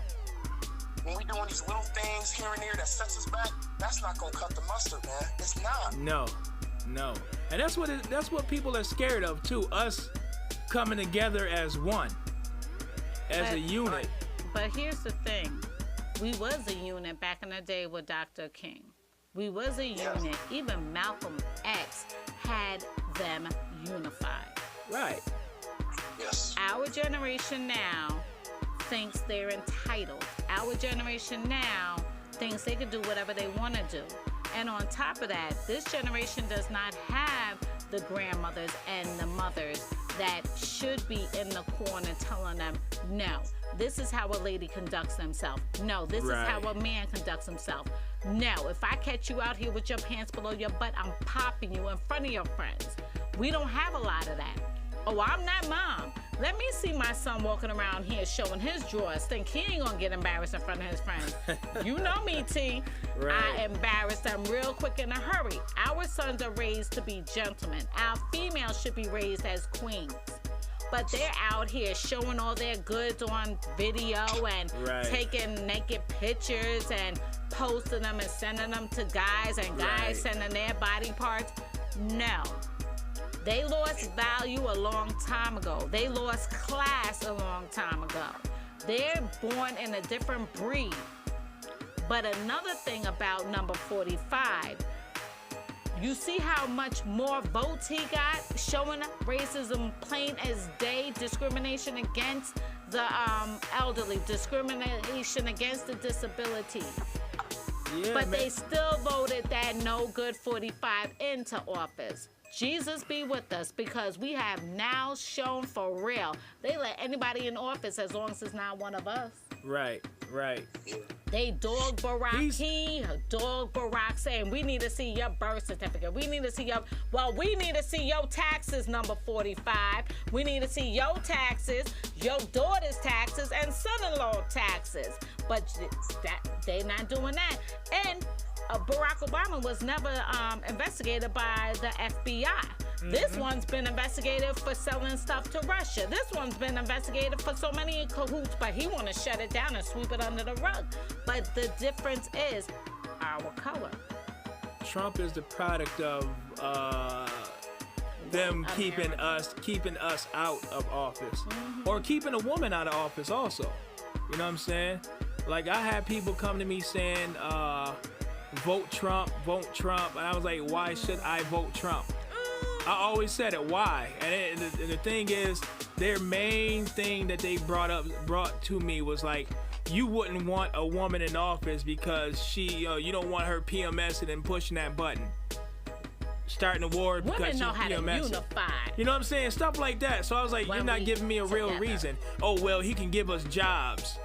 when we're doing these little things here and there that sets us back, that's not gonna cut the mustard, man. It's not. No. And that's what people are scared of too. Us coming together as one, as a unit. But here's the thing: we was a unit back in the day with Dr. King. We was a unit. Even Malcolm X had them unified. Right. Yes. Our generation now thinks they're entitled. Our generation now thinks they can do whatever they want to do. And on top of that, this generation does not have the grandmothers and the mothers that should be in the corner telling them, no, this is how a lady conducts themselves. No, this is how a man conducts himself. No, if I catch you out here with your pants below your butt, I'm popping you in front of your friends. We don't have a lot of that. Oh, I'm not mom. Let me see my son walking around here showing his drawers. Think he ain't gonna get embarrassed in front of his friends. You know me, T. Right. I embarrass them real quick in a hurry. Our sons are raised to be gentlemen. Our females should be raised as queens. But they're out here showing all their goods on video and taking naked pictures and posting them and sending them to guys, and guys sending their body parts. No. They lost value a long time ago. They lost class a long time ago. They're born in a different breed. But another thing about number 45, you see how much more votes he got, showing racism plain as day, discrimination against the elderly, discrimination against the disability. Yeah, but they still voted that no good 45 into office. Jesus be with us, because we have now shown for real. They let anybody in office as long as it's not one of us. Right. They dog Barack saying, we need to see your birth certificate. We need to see your taxes, number 45. We need to see your taxes, your daughter's taxes, and son-in-law taxes. But they not doing that. And Barack Obama was never investigated by the FBI. This one's been investigated for selling stuff to Russia. This one's been investigated for so many cahoots, but he want to shut it down and sweep it under the rug. But the difference is our color. Trump is the product of them keeping us out of office, or keeping a woman out of office also. You know what I'm saying? Like, I had people come to me saying, vote Trump, and I was like, why should I vote Trump? I always said it, why? And the thing is, their main thing that they brought to me was like, you wouldn't want a woman in office because you don't want her PMSing and pushing that button, starting a war because women she's know how to PMSing. unify. You know what I'm saying? Stuff like that. So I was like, you're not giving me a real reason. Oh, well, he can give us jobs.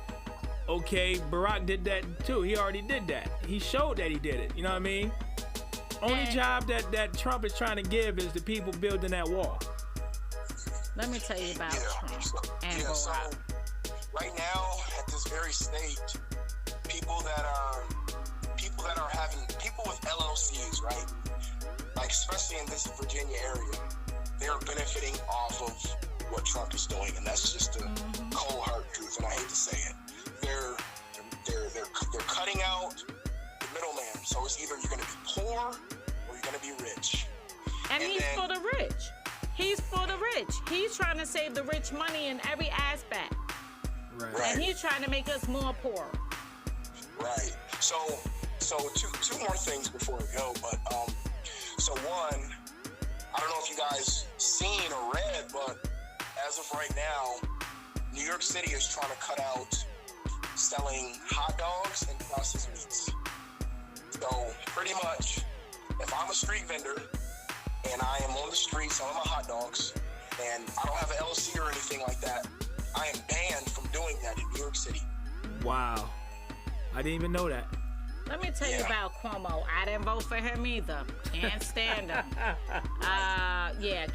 Okay, Barack did that too. He already did that. He showed that he did it. You know what I mean? Only job that Trump is trying to give is the people building that wall. Let me tell you about Trump and Barack. So right now, at this very state, people with LLCs, right? Like, especially in this Virginia area, they're benefiting off of what Trump is doing, and that's just the cold hard truth, and I hate to say it. They're cutting out the middleman. So it's either you're going to be poor or you're going to be rich. And he's for the rich. He's for the rich. He's trying to save the rich money in every aspect. Right. And he's trying to make us more poor. Right. So two more things before we go. But so one, I don't know if you guys seen or read, but as of right now, New York City is trying to cut out selling hot dogs and processed meats. So pretty much, if I'm a street vendor and I am on the street selling my hot dogs and I don't have an LLC or anything like that, I am banned from doing that in New York City. Wow. I didn't even know that. Let me tell you about Cuomo. I didn't vote for him either. Can't stand him.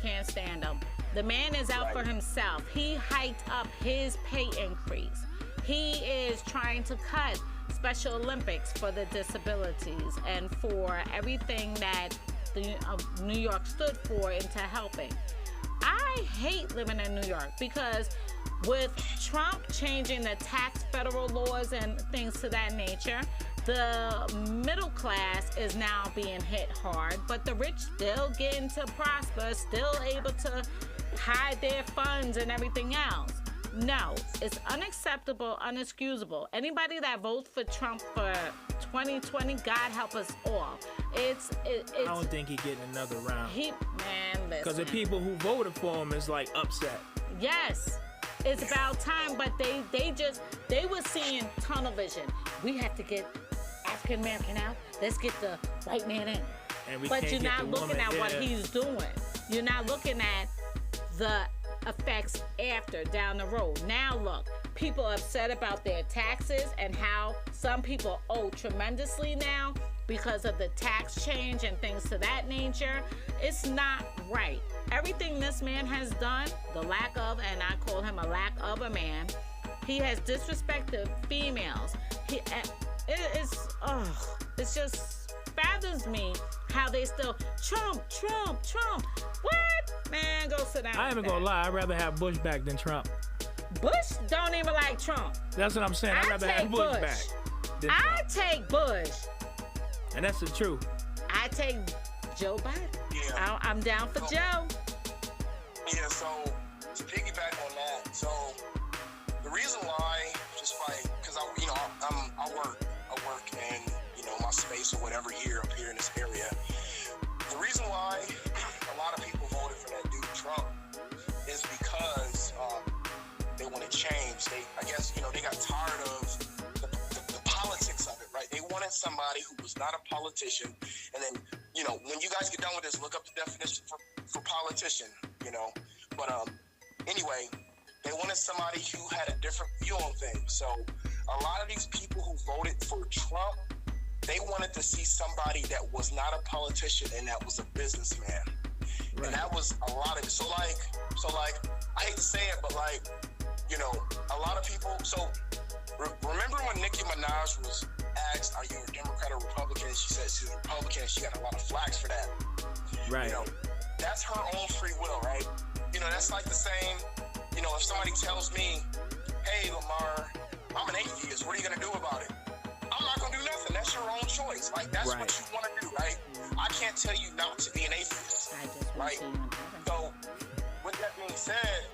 Can't stand him. The man is out for himself. He hiked up his pay increase. He is trying to cut Special Olympics for the disabilities and for everything that New York stood for into helping. I hate living in New York because with Trump changing the tax federal laws and things to that nature, the middle class is now being hit hard, but the rich still getting to prosper, still able to hide their funds and everything else. No, it's unacceptable, unexcusable. Anybody that votes for Trump for 2020, God help us all. It's I don't think he getting another round. Man, listen. Because the people who voted for him is like upset. Yes, it's about time, but they were seeing tunnel vision. We have to get African American out. Let's get the white man in. And But you're not looking at what he's doing. You're not looking at the effects after down the road. Now look, people are upset about their taxes and how some people owe tremendously now because of the tax change and things to that nature. It's not right. Everything this man has done, the lack of, and I call him a lack of a man, he has disrespected females. It just fathoms me how they still Trump. What? Man, go sit down. I ain't even gonna lie, I'd rather have Bush back than Trump. Bush don't even like Trump. That's what I'm saying. I'd rather have Bush back than Trump. I take Bush. And that's the truth. I take Joe Biden. Yeah. I'm down for Joe. Yeah, so to piggyback on that, so the reason why, just like, because I work in, my space or whatever up here in this area. The reason why a lot of people voted for that dude Trump is because they want to change. I guess, they got tired of the politics of it, right? They wanted somebody who was not a politician. And then, when you guys get done with this, look up the definition for politician, But anyway, they wanted somebody who had a different view on things. So a lot of these people who voted for Trump, they wanted to see somebody that was not a politician and that was a businessman. Right. And that was a lot of it. So like, I hate to say it, but a lot of people, so remember when Nicki Minaj was asked, are you a Democrat or Republican? She said she's a Republican. She got a lot of flags for that. Right. That's her own free will, right? That's like the same, if somebody tells me, hey, Lamar, I'm an atheist. What are you going to do about it? I'm not going to do nothing. That's your own choice. Like, that's what you want to do, right? I can't tell you not to be an atheist, right? So, with that being said,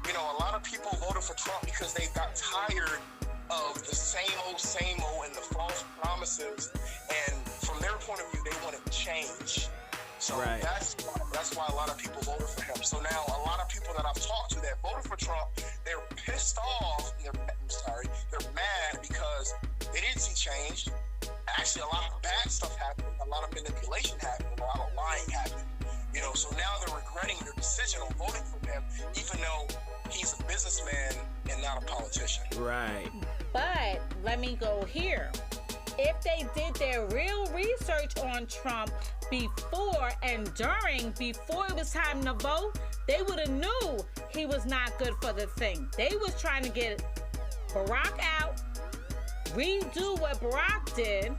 a lot of people voted for Trump because they got tired of the same old and the false promises. And from their point of view, they want to change. So that's why a lot of people voted for him. So now a lot of people that I've talked to that voted for Trump, they're pissed off. They're mad because they didn't see change. Actually, a lot of bad stuff happened. A lot of manipulation happened. A lot of lying happened. So now they're regretting their decision on voting for him, even though he's a businessman and not a politician. Right. But let me go here. If they did their real research on Trump before it was time to vote, they would have knew he was not good for the thing. They was trying to get Barack out, redo what Barack did.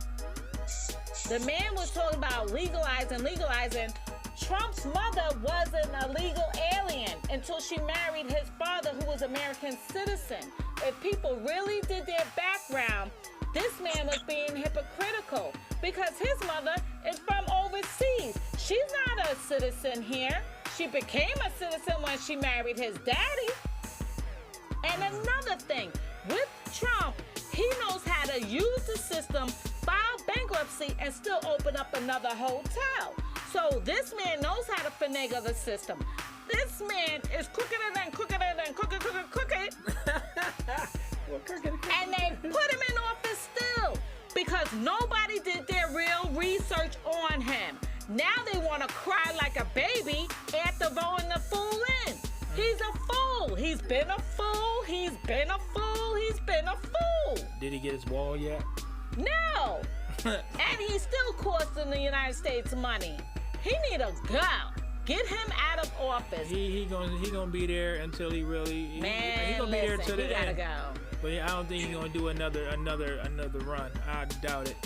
The man was talking about legalizing. Trump's mother wasn't a legal alien until she married his father, who was American citizen. If people really did their background, this man was being hypocritical because his mother is from overseas. She's not a citizen here. She became a citizen when she married his daddy. And another thing, with Trump, he knows how to use the system, file bankruptcy, and still open up another hotel. So this man knows how to finagle the system. This man is crooked. And they put him in office still because nobody did their real research on him. Now they want to cry like a baby after voting the fool in. He's a fool. He's been a fool. He's been a fool. He's been a fool. Did he get his wall yet? No. And he's still costing the United States money. He need to go. Get him out of office. He gonna be there until he really. Man, he gonna be there till the gotta end. go. But I don't think he's gonna do another run. I doubt it.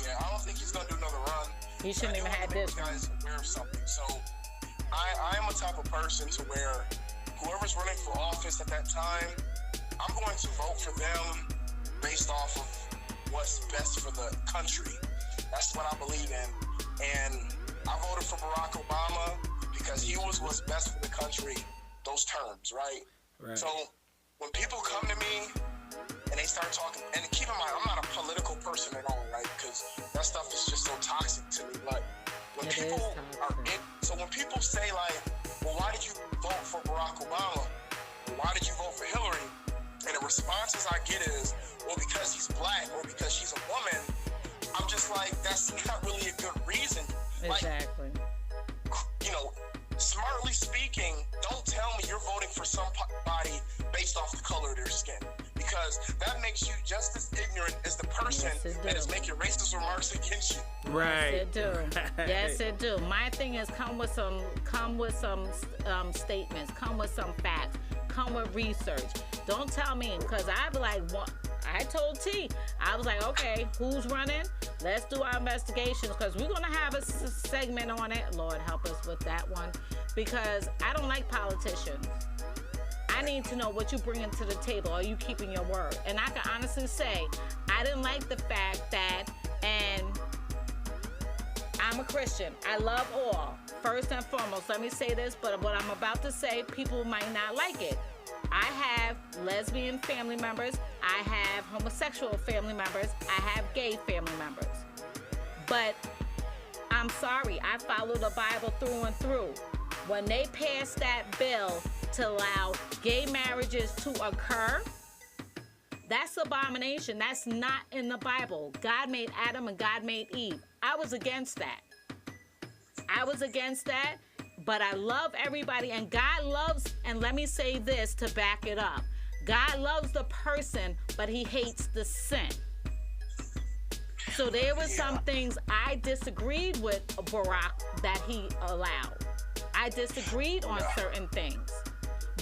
Yeah, I don't think he's gonna do another run. He shouldn't even have this You one. guys aware of something. So I am a type of person to where whoever's running for office at that time, I'm going to vote for them based off of what's best for the country. That's what I believe in. And I voted for Barack Obama because he was what's best for the country those terms, right? Right. So when people come to me and they start talking, and keep in mind, I'm not a political person at all, right? Because that stuff is just so toxic to me. But when It people is are toxic. so when people say like, well, why did you vote for Barack Obama? Why did you vote for Hillary? And the responses I get is, well, because he's black or because she's a woman. I'm just like, that's not really a good reason. Exactly. Like, you know, smartly speaking, don't tell me you're voting for somebody based off the color of their skin, because that makes you just as ignorant as the person Yes, it that is do. making racist remarks against you. Right. Yes, it do. Yes, it do. My thing is come with some statements, come with some facts, come with research. Don't tell me, because I be like, what? I told T, I was like, okay, who's running? Let's do our investigations, because we're going to have a segment on it. Lord, help us with that one, because I don't like politicians. I need to know what you're bringing to the table. Are you keeping your word? And I can honestly say, I didn't like the fact that, and I'm a Christian. I love all. First and foremost, let me say this, but what I'm about to say, people might not like it. I have lesbian family members. I have homosexual family members. I have gay family members. But I'm sorry, I follow the Bible through and through. When they passed that bill to allow gay marriages to occur, that's abomination. That's not in the Bible. God made Adam and God made Eve. I was against that. But I love everybody, and God loves, and let me say this to back it up. God loves the person, but he hates the sin. So there were some things I disagreed with Barack that he allowed. I disagreed on certain things.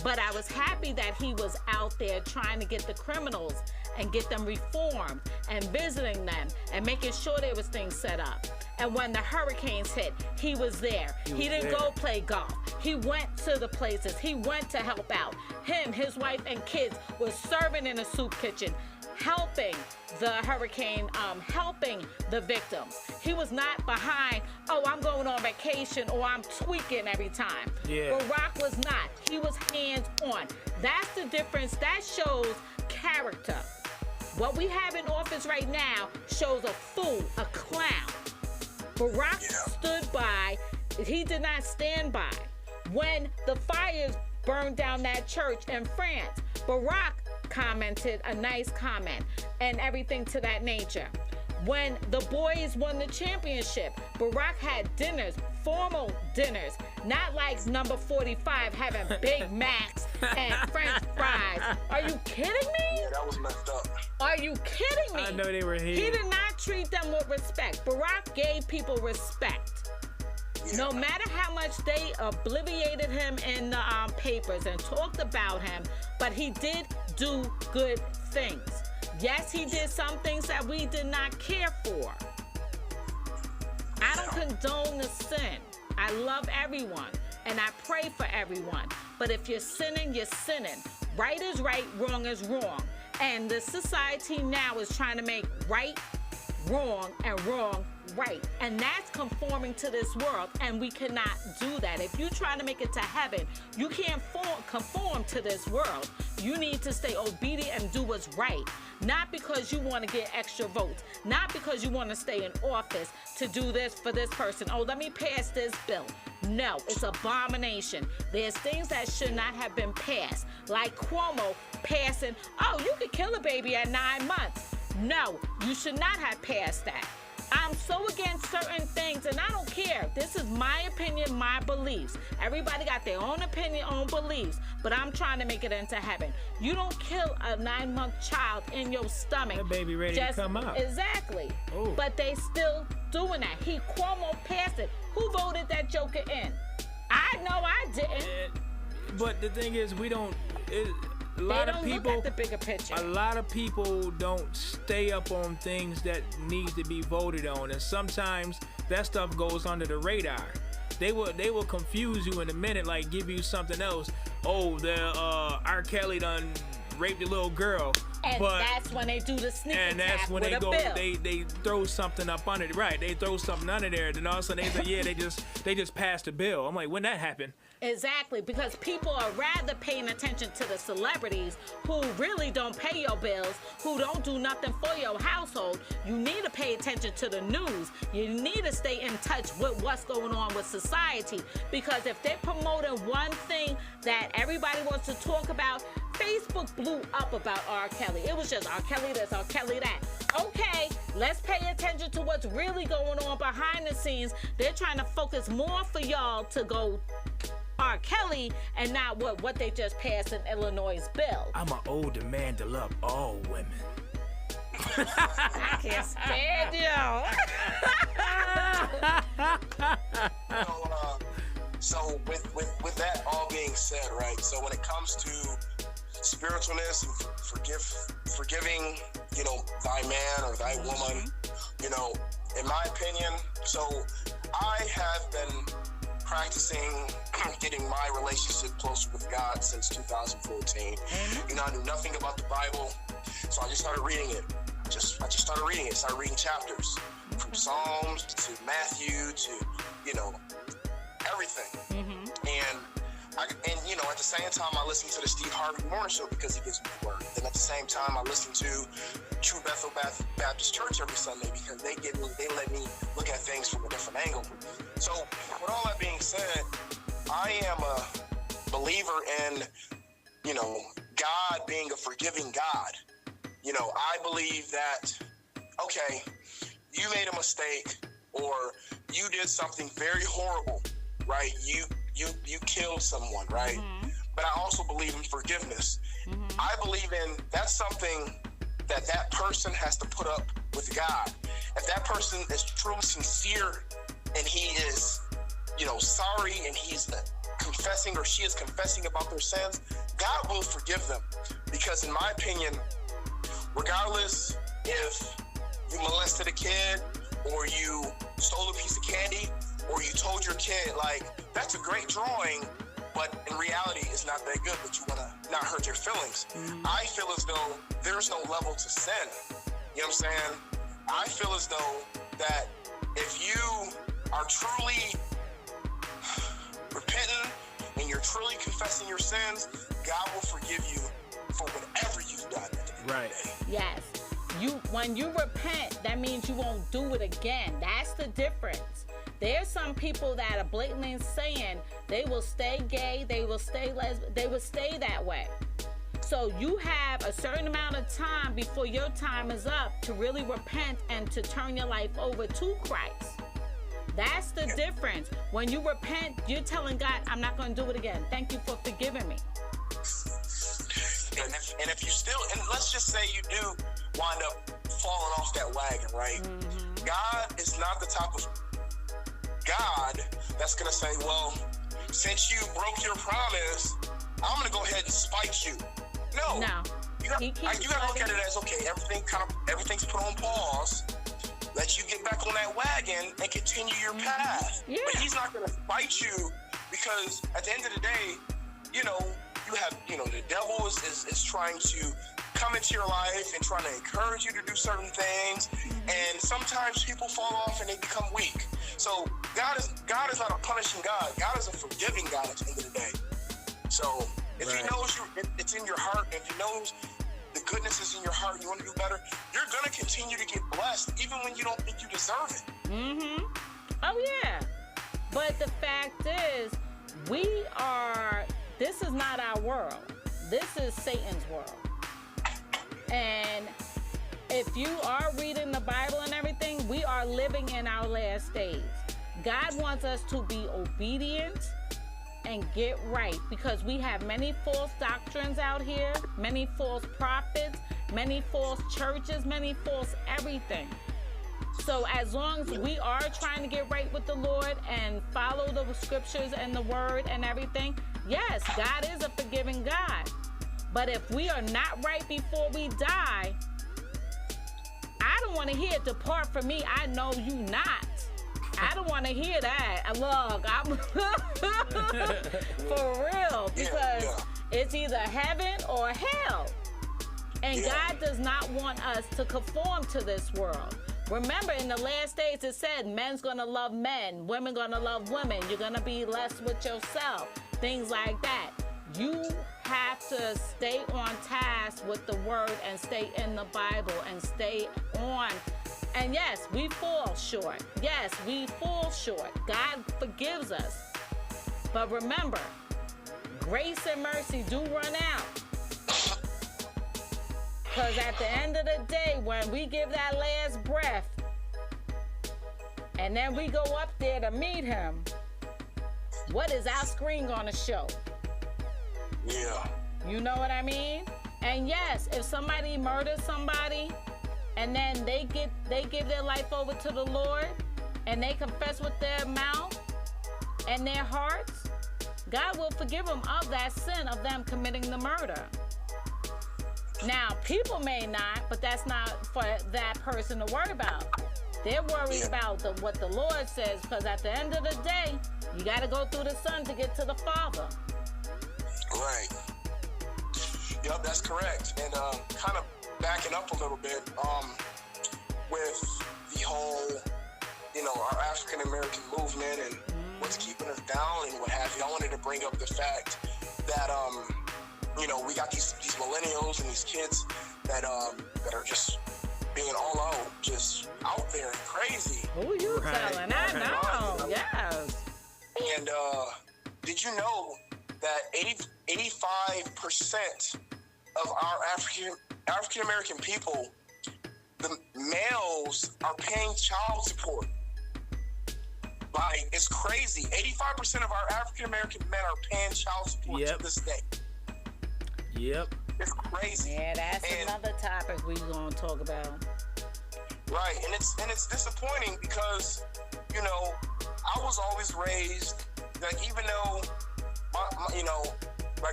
But I was happy that he was out there trying to get the criminals and get them reformed and visiting them and making sure there was things set up. And when the hurricanes hit, he was there. He didn't go play golf. He went to the places. He went to help out. Him, his wife, and kids were serving in a soup kitchen, helping the hurricane, helping the victims. He was not behind, oh, I'm going on vacation or I'm tweaking every time. Yeah. Barack was not. He was hands-on. That's the difference. That shows character. What we have in office right now shows a fool, a clown. Barack stood by. He did not stand by. When the fires burned down that church in France, Barack commented a nice comment and everything to that nature. When the boys won the championship, Barack had dinners, formal dinners, not like number 45 having Big Macs and French fries. Are you kidding me? Yeah, that was messed up. Are you kidding me? I know they were here. He did not treat them with respect. Barack gave people respect. No matter how much they obliviated him in the papers and talked about him, but he did do good things. Yes, he did some things that we did not care for. I don't condone the sin. I love everyone, and I pray for everyone. But if you're sinning, you're sinning. Right is right, wrong is wrong. And the society now is trying to make right wrong and wrong right. And that's conforming to this world, and we cannot do that. If you're trying to make it to heaven, you can't conform to this world. You need to stay obedient and do what's right. Not because you want to get extra votes. Not because you want to stay in office to do this for this person. Oh, let me pass this bill. No, it's abomination. There's things that should not have been passed. Like Cuomo passing, oh, you could kill a baby at 9 months. No, you should not have passed that. I'm so against certain things, and I don't care. This is my opinion, my beliefs. Everybody got their own opinion, own beliefs, but I'm trying to make it into heaven. You don't kill a 9-month child in your stomach. That baby ready to come out. Exactly. Ooh. But they still doing that. Cuomo passed it. Who voted that joker in? I know I didn't. But the thing is, we don't. A They lot don't of people. look at the bigger picture. A lot of people don't stay up on things that need to be voted on, and sometimes that stuff goes under the radar. They will confuse you in a minute, like give you something else. Oh, the R. Kelly done raped a little girl. And that's when they do the sneak attack. And that's when they go, they throw something up under it. Right, they throw something under there. Then all of a sudden they say, yeah, they just passed a bill. I'm like, when that happened? Exactly, because people are rather paying attention to the celebrities who really don't pay your bills, who don't do nothing for your household. You need to pay attention to the news. You need to stay in touch with what's going on with society, because if they're promoting one thing that everybody wants to talk about, Facebook blew up about R. Kelly. It was just R. Kelly this, R. Kelly that. Okay, let's pay attention to what's really going on behind the scenes. They're trying to focus more for y'all to go R. Kelly and not what they just passed in Illinois' bill. I'm an older man to love all women. I can't stand So with that all being said, right? So when it comes to spiritualness and forgiving, thy man or thy woman, in my opinion, so I have been practicing getting my relationship closer with God since 2014. I knew nothing about the Bible, so I just started reading it. I just started reading it. Started reading chapters from Psalms to Matthew to everything. And at the same time, I listen to the Steve Harvey Morning Show because he gives me the word. Then at the same time, I listen to True Bethel Baptist Church every Sunday because they let me look at things from a different angle. So with all that being said, I am a believer in, God being a forgiving God. I believe that, okay, you made a mistake or you did something very horrible, right? You killed someone, right? But I also believe in forgiveness. I believe in that's something that person has to put up with God. If that person is truly sincere and he is, sorry and he's confessing or she is confessing about their sins, God will forgive them. Because in my opinion, regardless if you molested a kid or you stole a piece of candy or you told your kid, that's a great drawing, but in reality it's not that good, but you want to not hurt their feelings. I feel as though there's no level to sin. You know what I'm saying? I feel as though that if you are truly repentant and you're truly confessing your sins, God will forgive you for whatever you've done. Right. Yes. When you repent, that means you won't do it again. That's the difference. There's some people that are blatantly saying they will stay gay, they will stay lesbian, they will stay that way. So you have a certain amount of time before your time is up to really repent and to turn your life over to Christ. That's the difference. When you repent, you're telling God, I'm not going to do it again. Thank you for forgiving me. And if you still, and let's just say you do wind up falling off that wagon, right? God is not the type of God that's going to say, well, since you broke your promise, I'm going to go ahead and spite you. No. You got to look at it as, okay, everything's put on pause. Let you get back on that wagon and continue your path. Yeah. But he's not going to spite you because at the end of the day, you have, the devil is trying to come into your life and trying to encourage you to do certain things. And sometimes people fall off and they become weak. So God is not a punishing God. God is a forgiving God at the end of the day. So if he knows it's in your heart, if he knows the goodness is in your heart and you want to do better, you're going to continue to get blessed even when you don't think you deserve it. Oh, yeah. But the fact is, this is not our world. This is Satan's world. And if you are reading the Bible and everything, we are living in our last days. God wants us to be obedient and get right because we have many false doctrines out here, many false prophets, many false churches, many false everything. So as long as we are trying to get right with the Lord and follow the scriptures and the word and everything, yes, God is a forgiving God. But if we are not right before we die, I don't want to hear, depart from me, I know you not. I don't want to hear that. Look, I'm for real, because it's either heaven or hell. And God does not want us to conform to this world. Remember, in the last days, it said men's going to love men, women going to love women. You're going to be less with yourself, things like that. You have to stay on task with the word and stay in the Bible and stay on. And yes, we fall short. Yes, we fall short. God forgives us. But remember, grace and mercy do run out. Because at the end of the day, when we give that last breath, and then we go up there to meet him, what is our screen going to show? Yeah. You know what I mean? And yes, if somebody murders somebody, and then they give their life over to the Lord, and they confess with their mouth and their hearts, God will forgive them of that sin of them committing the murder. Now, people may not, but that's not for that person to worry about. They're worried about what the Lord says, because at the end of the day, you got to go through the Son to get to the Father. Right. Yep, that's correct. And kind of backing up a little bit, with the whole, our African American movement and what's keeping us down and what have you, I wanted to bring up the fact that we got these millennials and these kids that are just being all out, just out there and crazy. Who you telling? I know. Yes. And did you know that 85% of our African American people, the males, are paying child support? Like, it's crazy. 85% of our African American men are paying child support to this day. Yep. It's crazy. Yeah, that's another topic we're gonna talk about. Right, and it's disappointing because, I was always raised, like, even though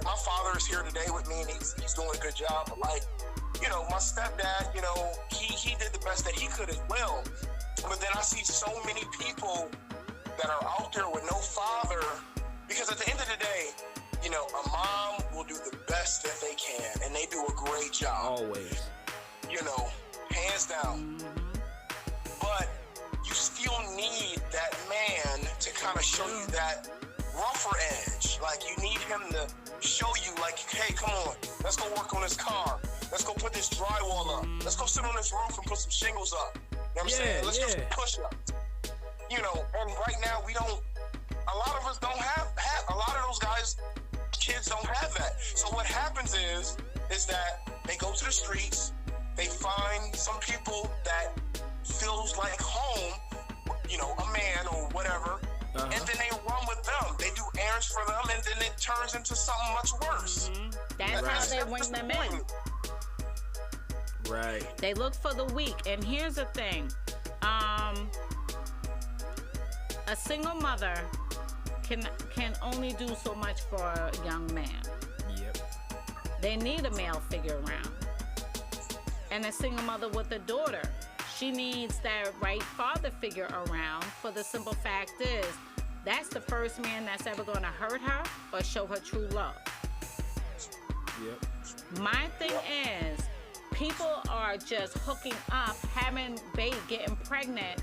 my father is here today with me and he's doing a good job, but my stepdad, he did the best that he could as well. But then I see so many people that are out there with no father, because at the end of the day, a mom will do the best that they can, and they do a great job. Always. Hands down. But you still need that man to kind of show you that rougher edge. Like, you need him to show you, like, hey, come on, let's go work on this car. Let's go put this drywall up. Let's go sit on this roof and put some shingles up. You know what I'm saying? Let's do some push-ups. And right now a lot of us don't have a lot of those guys, kids don't have that. So what happens is that they go to the streets, they find some people that feels like home, a man or whatever, and then they run with them. They do errands for them, and then it turns into something much worse. That's how they bring them in. Right. They look for the weak. And here's the thing. A single mother can only do so much for a young man. Yep. They need a male figure around. And a single mother with a daughter, she needs that right father figure around, for the simple fact is, that's the first man that's ever going to hurt her or show her true love. Yep. My thing is, people are just hooking up, having baby, getting pregnant,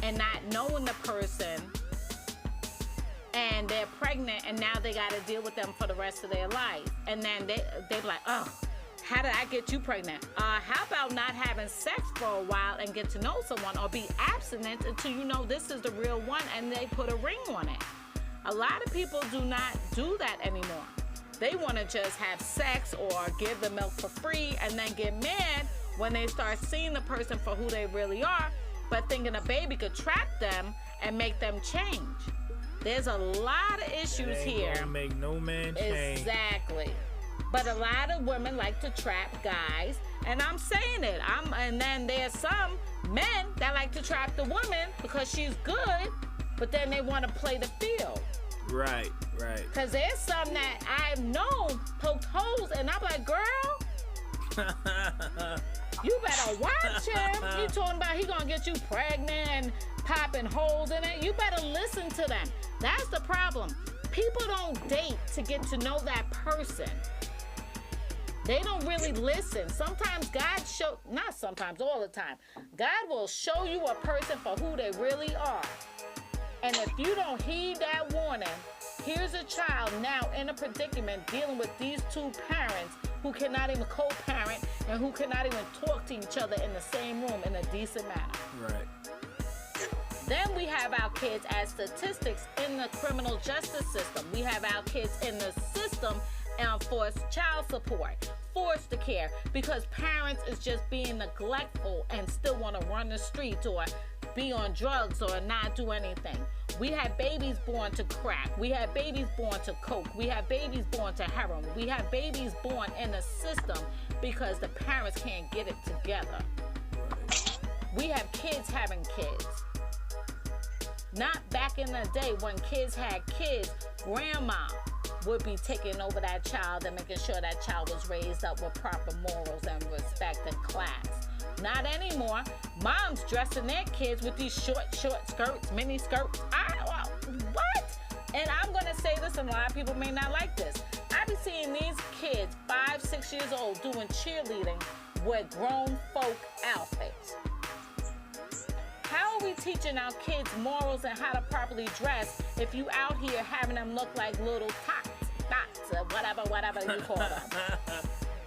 and not knowing the person, and they're pregnant, and now they got to deal with them for the rest of their life. And then they be like, oh, how did I get you pregnant? How about not having sex for a while and get to know someone, or be abstinent until you know this is the real one, and they put a ring on it. A lot of people do not do that anymore. They want to just have sex or give the milk for free and then get mad when they start seeing the person for who they really are, but thinking a baby could trap them and make them change. There's a lot of issues here. Gonna make no man change. Exactly. But a lot of women like to trap guys, and I'm saying it. And then there's some men that like to trap the woman because she's good, but then they want to play the field. Right. Because there's some that I've known poked holes, and I'm like, girl, You better watch him. You talking about he gonna get you pregnant and popping holes in it. You better listen to them. That's the problem. People don't date to get to know that person. They don't really listen. Sometimes God not sometimes, all the time. God will show you a person for who they really are. And if you don't heed that warning, here's a child now in a predicament dealing with these two parents who cannot even co-parent and who cannot even talk to each other in the same room in a decent manner. Right. Then we have our kids as statistics in the criminal justice system. We have our kids in the system for child support, foster care, because parents is just being neglectful and still want to run the streets or be on drugs or not do anything. We have babies born to crack. We have babies born to coke. We have babies born to heroin. We have babies born in the system because the parents can't get it together. We have kids having kids. Not back in the day when kids had kids, grandma would be taking over that child and making sure that child was raised up with proper morals and respect and class. Not anymore. Moms dressing their kids with these short skirts, mini skirts. What? And I'm going to say this, and a lot of people may not like this. I be seeing these kids, 5, 6 years old, doing cheerleading with grown folk outfits. How are we teaching our kids morals and how to properly dress if you out here having them look like little tots, or whatever you call them?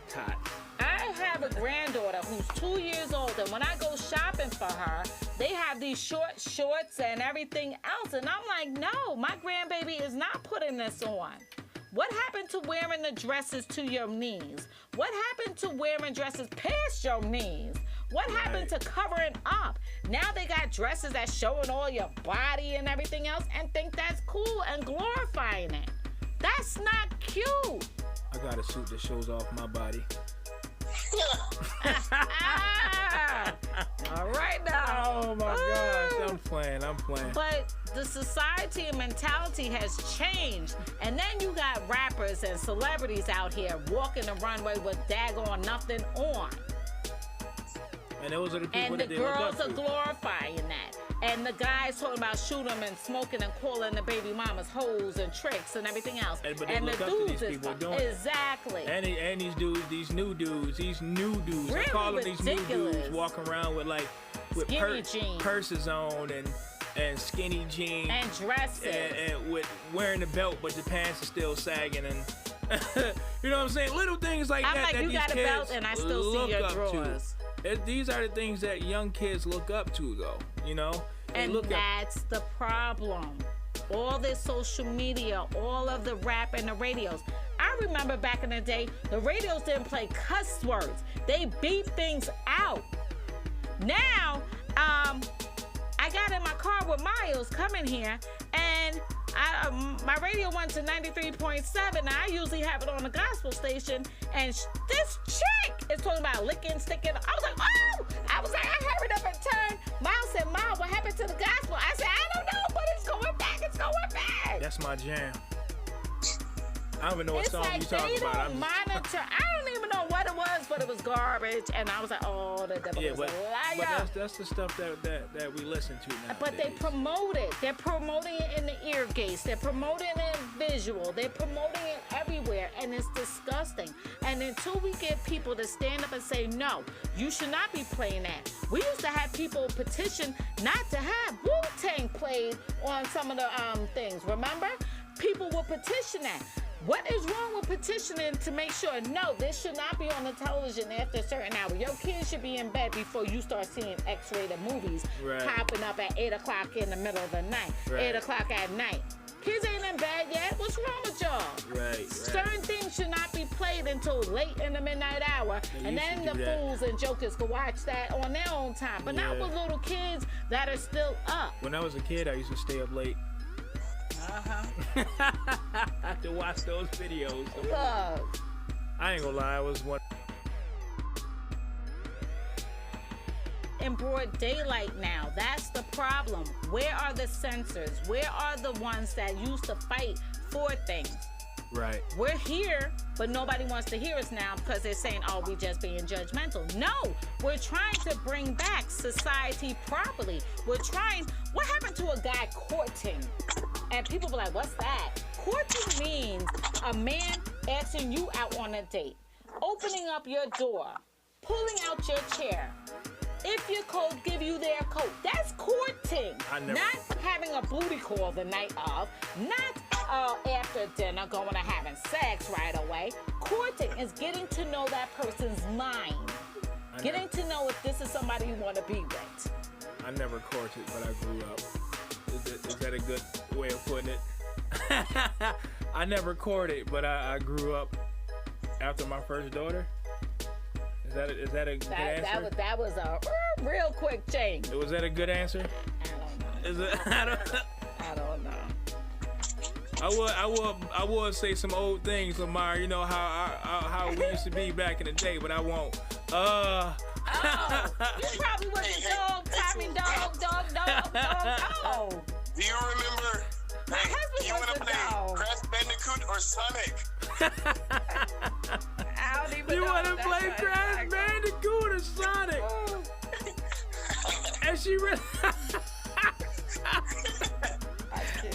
Tots. I have a granddaughter who's 2 years old, and when I go shopping for her, they have these short shorts and everything else, and I'm like, no, my grandbaby is not putting this on. What happened to wearing the dresses to your knees? What happened to wearing dresses past your knees? What happened to covering up? Now they got dresses that's showing all your body and everything else and think that's cool and glorifying it. That's not cute. I got a suit that shows off my body. All right now. Oh my gosh, I'm playing. But the society and mentality has changed. And then you got rappers and celebrities out here walking the runway with daggone nothing on. And those are the people And that the they look girls up are to. glorifying that. And the guys talking about shooting them and smoking and calling the baby mamas hoes and tricks and everything else. But they and look the up to dudes these people doing it. exactly. And these dudes, these new dudes. Really I call them these new ridiculous. dudes walking around with Skinny jeans. purses on and skinny jeans And dresses. and with wearing the belt, but the pants are still sagging and you know what I'm saying? Little things like I'm that. like, that you these got a kids belt and I still see look your up drawers. to. These are the things that young kids look up to, though. You know, they And look up. that's the problem. All this social media, all of the rap and the radios. I remember back in the day, the radios didn't play cuss words. They beat things out. Now, I got in my car with Miles coming here, and my radio went to 93.7. I usually have it on the gospel station, and this chick is talking about licking, sticking. I was like, oh! I hurried up and turned. Miles said, Mom, what happened to the gospel? I said, I don't know, but it's going back. It's going back. That's my jam. I don't even know what It's song like you talking they about. don't monitor. I don't even know what it was, but it was garbage. And I was like, oh, the devil is a liar. But that's the stuff that we listen to now. But they promote it. They're promoting it in the ear gates. They're promoting it in visual. They're promoting it everywhere. And it's disgusting. And until we get people to stand up and say, no, you should not be playing that. We used to have people petition not to have Wu-Tang played on some of the things. Remember? People will petition that. What is wrong with petitioning to make sure, no, this should not be on the television after a certain hour? Your kids should be in bed before you start seeing X-rated movies popping up at 8 o'clock in the middle of the night, 8 o'clock at night. Kids ain't in bed yet. What's wrong with y'all? Right. Certain things should not be played until late in the midnight hour, and then the fools and jokers can watch that on their own time, but not with little kids that are still up. When I was a kid, I used to stay up late. To watch those videos. Look. I ain't gonna lie, I was one. In broad daylight now. That's the problem. Where are the censors? Where are the ones that used to fight for things? Right. We're here, but nobody wants to hear us now because they're saying, oh, we just being judgmental. No, we're trying to bring back society properly. What happened to a guy courting? And people be like, what's that? Courting means a man asking you out on a date, opening up your door, pulling out your chair. If your coat, give you their coat. That's courting. Not having a booty call the night of. Not after dinner going and having sex right away. Courting is getting to know that person's mind. Getting to know if this is somebody you want to be with. I never courted, but I grew up. Is that a good way of putting it? I never courted, but I grew up after my first daughter. Is that a good answer? That was a real quick change. Was that a good answer? I don't know. I don't know. I would say some old things, Lamar. You know how we used to be back in the day, but I won't. Oh, you probably was a dog, Tommy dog. Oh. Do you remember? My husband you was want to a play dog. Crash Bandicoot or Sonic? I don't even You know. want to play Crash Bandicoot or Sonic? And she really...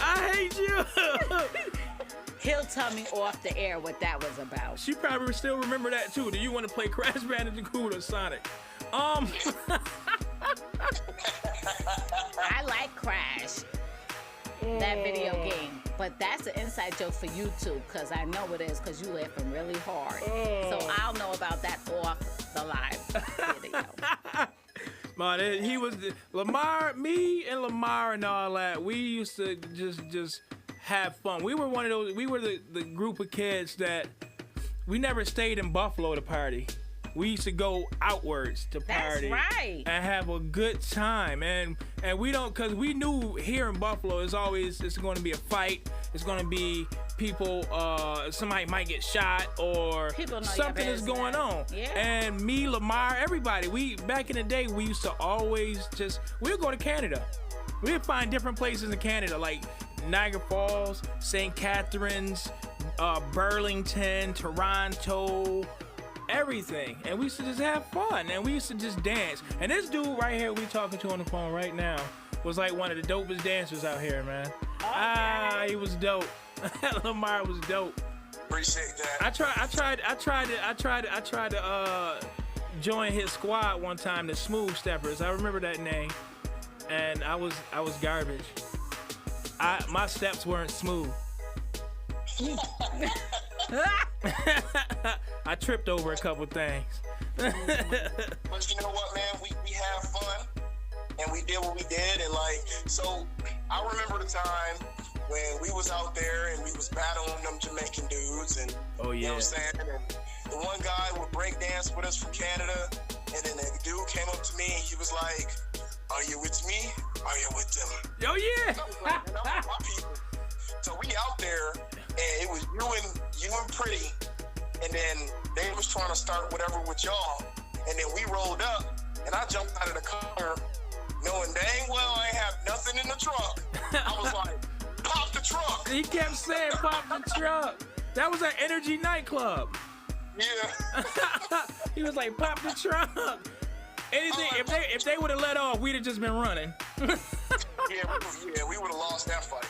I hate you. He'll tell me off the air what that was about. She probably still remember that too. Do you want to play Crash Bandicoot or Sonic? I like Crash, that video game, but that's an inside joke for you too, because I know it is, because you laughing really hard. So I'll know about that off the live video. Man, he was Lamar, me and Lamar and all that. We used to just have fun. We were one of those. We were the group of kids that we never stayed in Buffalo to party. We used to go outwards to party. That's right. And have a good time. And we don't, because we knew here in Buffalo it's going to be a fight. It's going to be people, somebody might get shot or something is going on. Yeah. And me, Lamar, everybody, back in the day, we used to always we'd go to Canada. We'd find different places in Canada, like Niagara Falls, St. Catharines, Burlington, Toronto, everything. And we used to just have fun, and we used to just dance. And this dude right here we talking to on the phone right now was like one of the dopest dancers out here, man. Okay. He was dope. Lamar was dope. Appreciate that. I tried to join his squad one time, the Smooth Steppers. I remember that name. And I was garbage. My steps weren't smooth. I tripped over a couple things. But you know what, man? We had fun, and we did what we did, and so I remember the time when we was out there and we was battling them Jamaican dudes, and you know what I'm saying? And the one guy would break dance with us from Canada, and then the dude came up to me and he was like, "Are you with me? Are you with them?" Oh yeah. I was like, "Man, I'm with my people." So we out there, and it was you and Pretty, and then they was trying to start whatever with y'all, and then we rolled up, and I jumped out of the car, knowing dang well I ain't have nothing in the trunk. I was like, "Pop the trunk!" He kept saying, "Pop the trunk." That was at Energy nightclub. Yeah. He was like, "Pop the trunk." Anything, if they would have let off, we'd have just been running. Yeah, we would have lost that fight.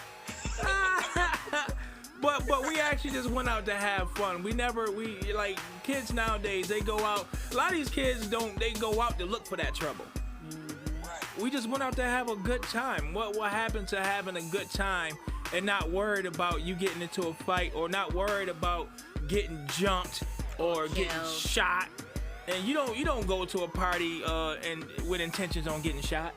But we actually just went out to have fun. We like kids nowadays, they go out. A lot of these kids they go out to look for that trouble. We just went out to have a good time. What happened to having a good time and not worried about you getting into a fight, or not worried about getting jumped or getting shot? And you don't go to a party and with intentions on getting shot.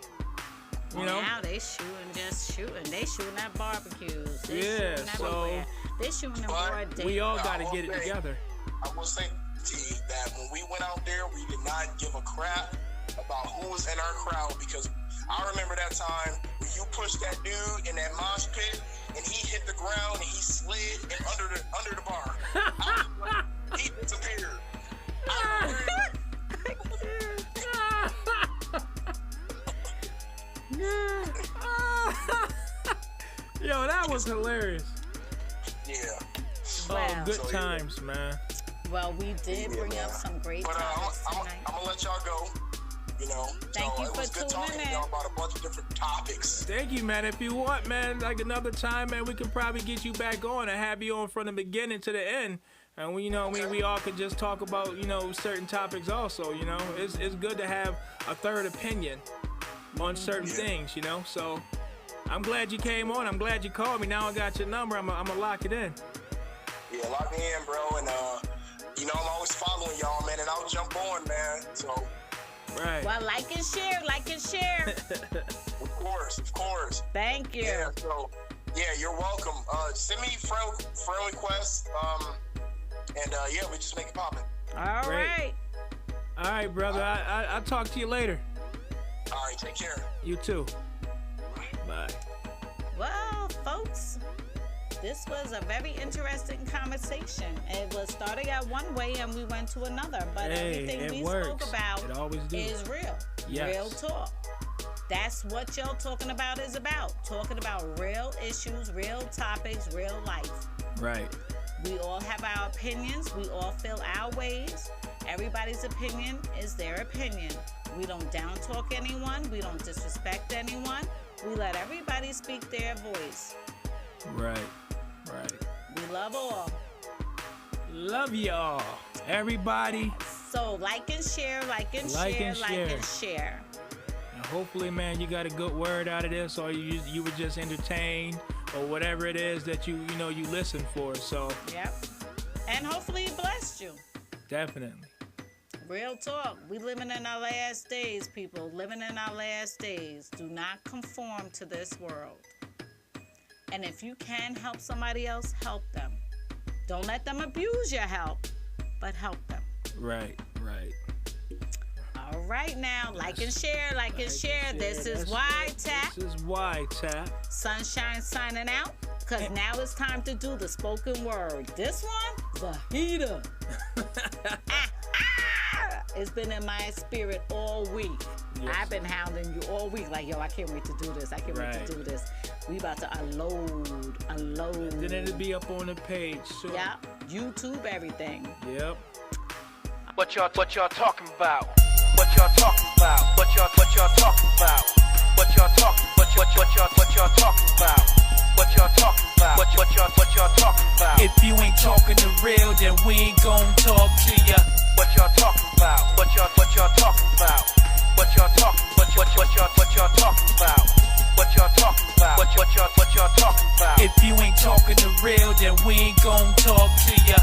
You know? Now they shooting. They shooting at barbecues. They shooting so everywhere. They shooting in broad day. We all got to get it together. I will say to you that when we went out there, we did not give a crap about who was in our crowd, because I remember that time when you pushed that dude in that mosh pit and he hit the ground and he slid and under the bar. He disappeared. Yo, that was hilarious. Yeah. Well, good times, man. well, we did Yeah, bring man. up some great But topics I'm tonight. gonna let y'all go. You know, Thank you it for was good tuning talking in. to y'all about a bunch of different topics. Thank you, man. If you want, man, like another time, man, we can probably get you back on and have you on from the beginning to the end. And we all could just talk about, certain topics also, It's good to have a third opinion on certain things, So I'm glad you came on. I'm glad you called me. Now I got your number. I'm gonna lock it in. Yeah, lock me in, bro. And I'm always following y'all, man, and I'll jump on, man. So Right. Well, like and share. of course. Thank you. Yeah, so you're welcome. Send me friend requests. We just make it poppin'. All Great. right. All right, brother. I'll talk to you later. All right, take care. You too. Bye. Well, folks, this was a very interesting conversation. It was starting out one way and we went to another, but everything it we works. spoke about It always do. is real. Yes. Real talk. That's what y'all talking about is about. Talking about real issues, real topics, real life. Right. We all have our opinions. We all feel our ways. Everybody's opinion is their opinion. We don't down talk anyone. We don't disrespect anyone. We let everybody speak their voice. Right. We love all. Love y'all, everybody. So like and share. And hopefully, man, you got a good word out of this, or you were just entertained, or whatever it is that you listen for. So Yep. And hopefully it blessed you. definitely. Real talk. We living in our last days, people. Living in our last days. Do not conform to this world. And if you can help somebody else, help them. Don't let them abuse your help, but help them. Right. All right now, like and share. This is WYTAP. This is WYTAP. Sunshine signing out, because now it's time to do the spoken word. This one, Vahida. It's been in my spirit all week. Yes. I've been hounding you all week, like, yo, I can't wait to do this. Right. We about to unload. Then it'll be up on the page soon. Yep, YouTube, everything. Yep. What y'all talking about? What y'all talking about? What y'all talking about? What y'all talking about? What y'all talking about? What y'all talking about? If you ain't talking the real, then we ain't gon' talk to ya. What y'all talking about? What y'all talking about? What y'all talking about? What y'all talking about? If you ain't talking the real, then we ain't gon' talk to ya.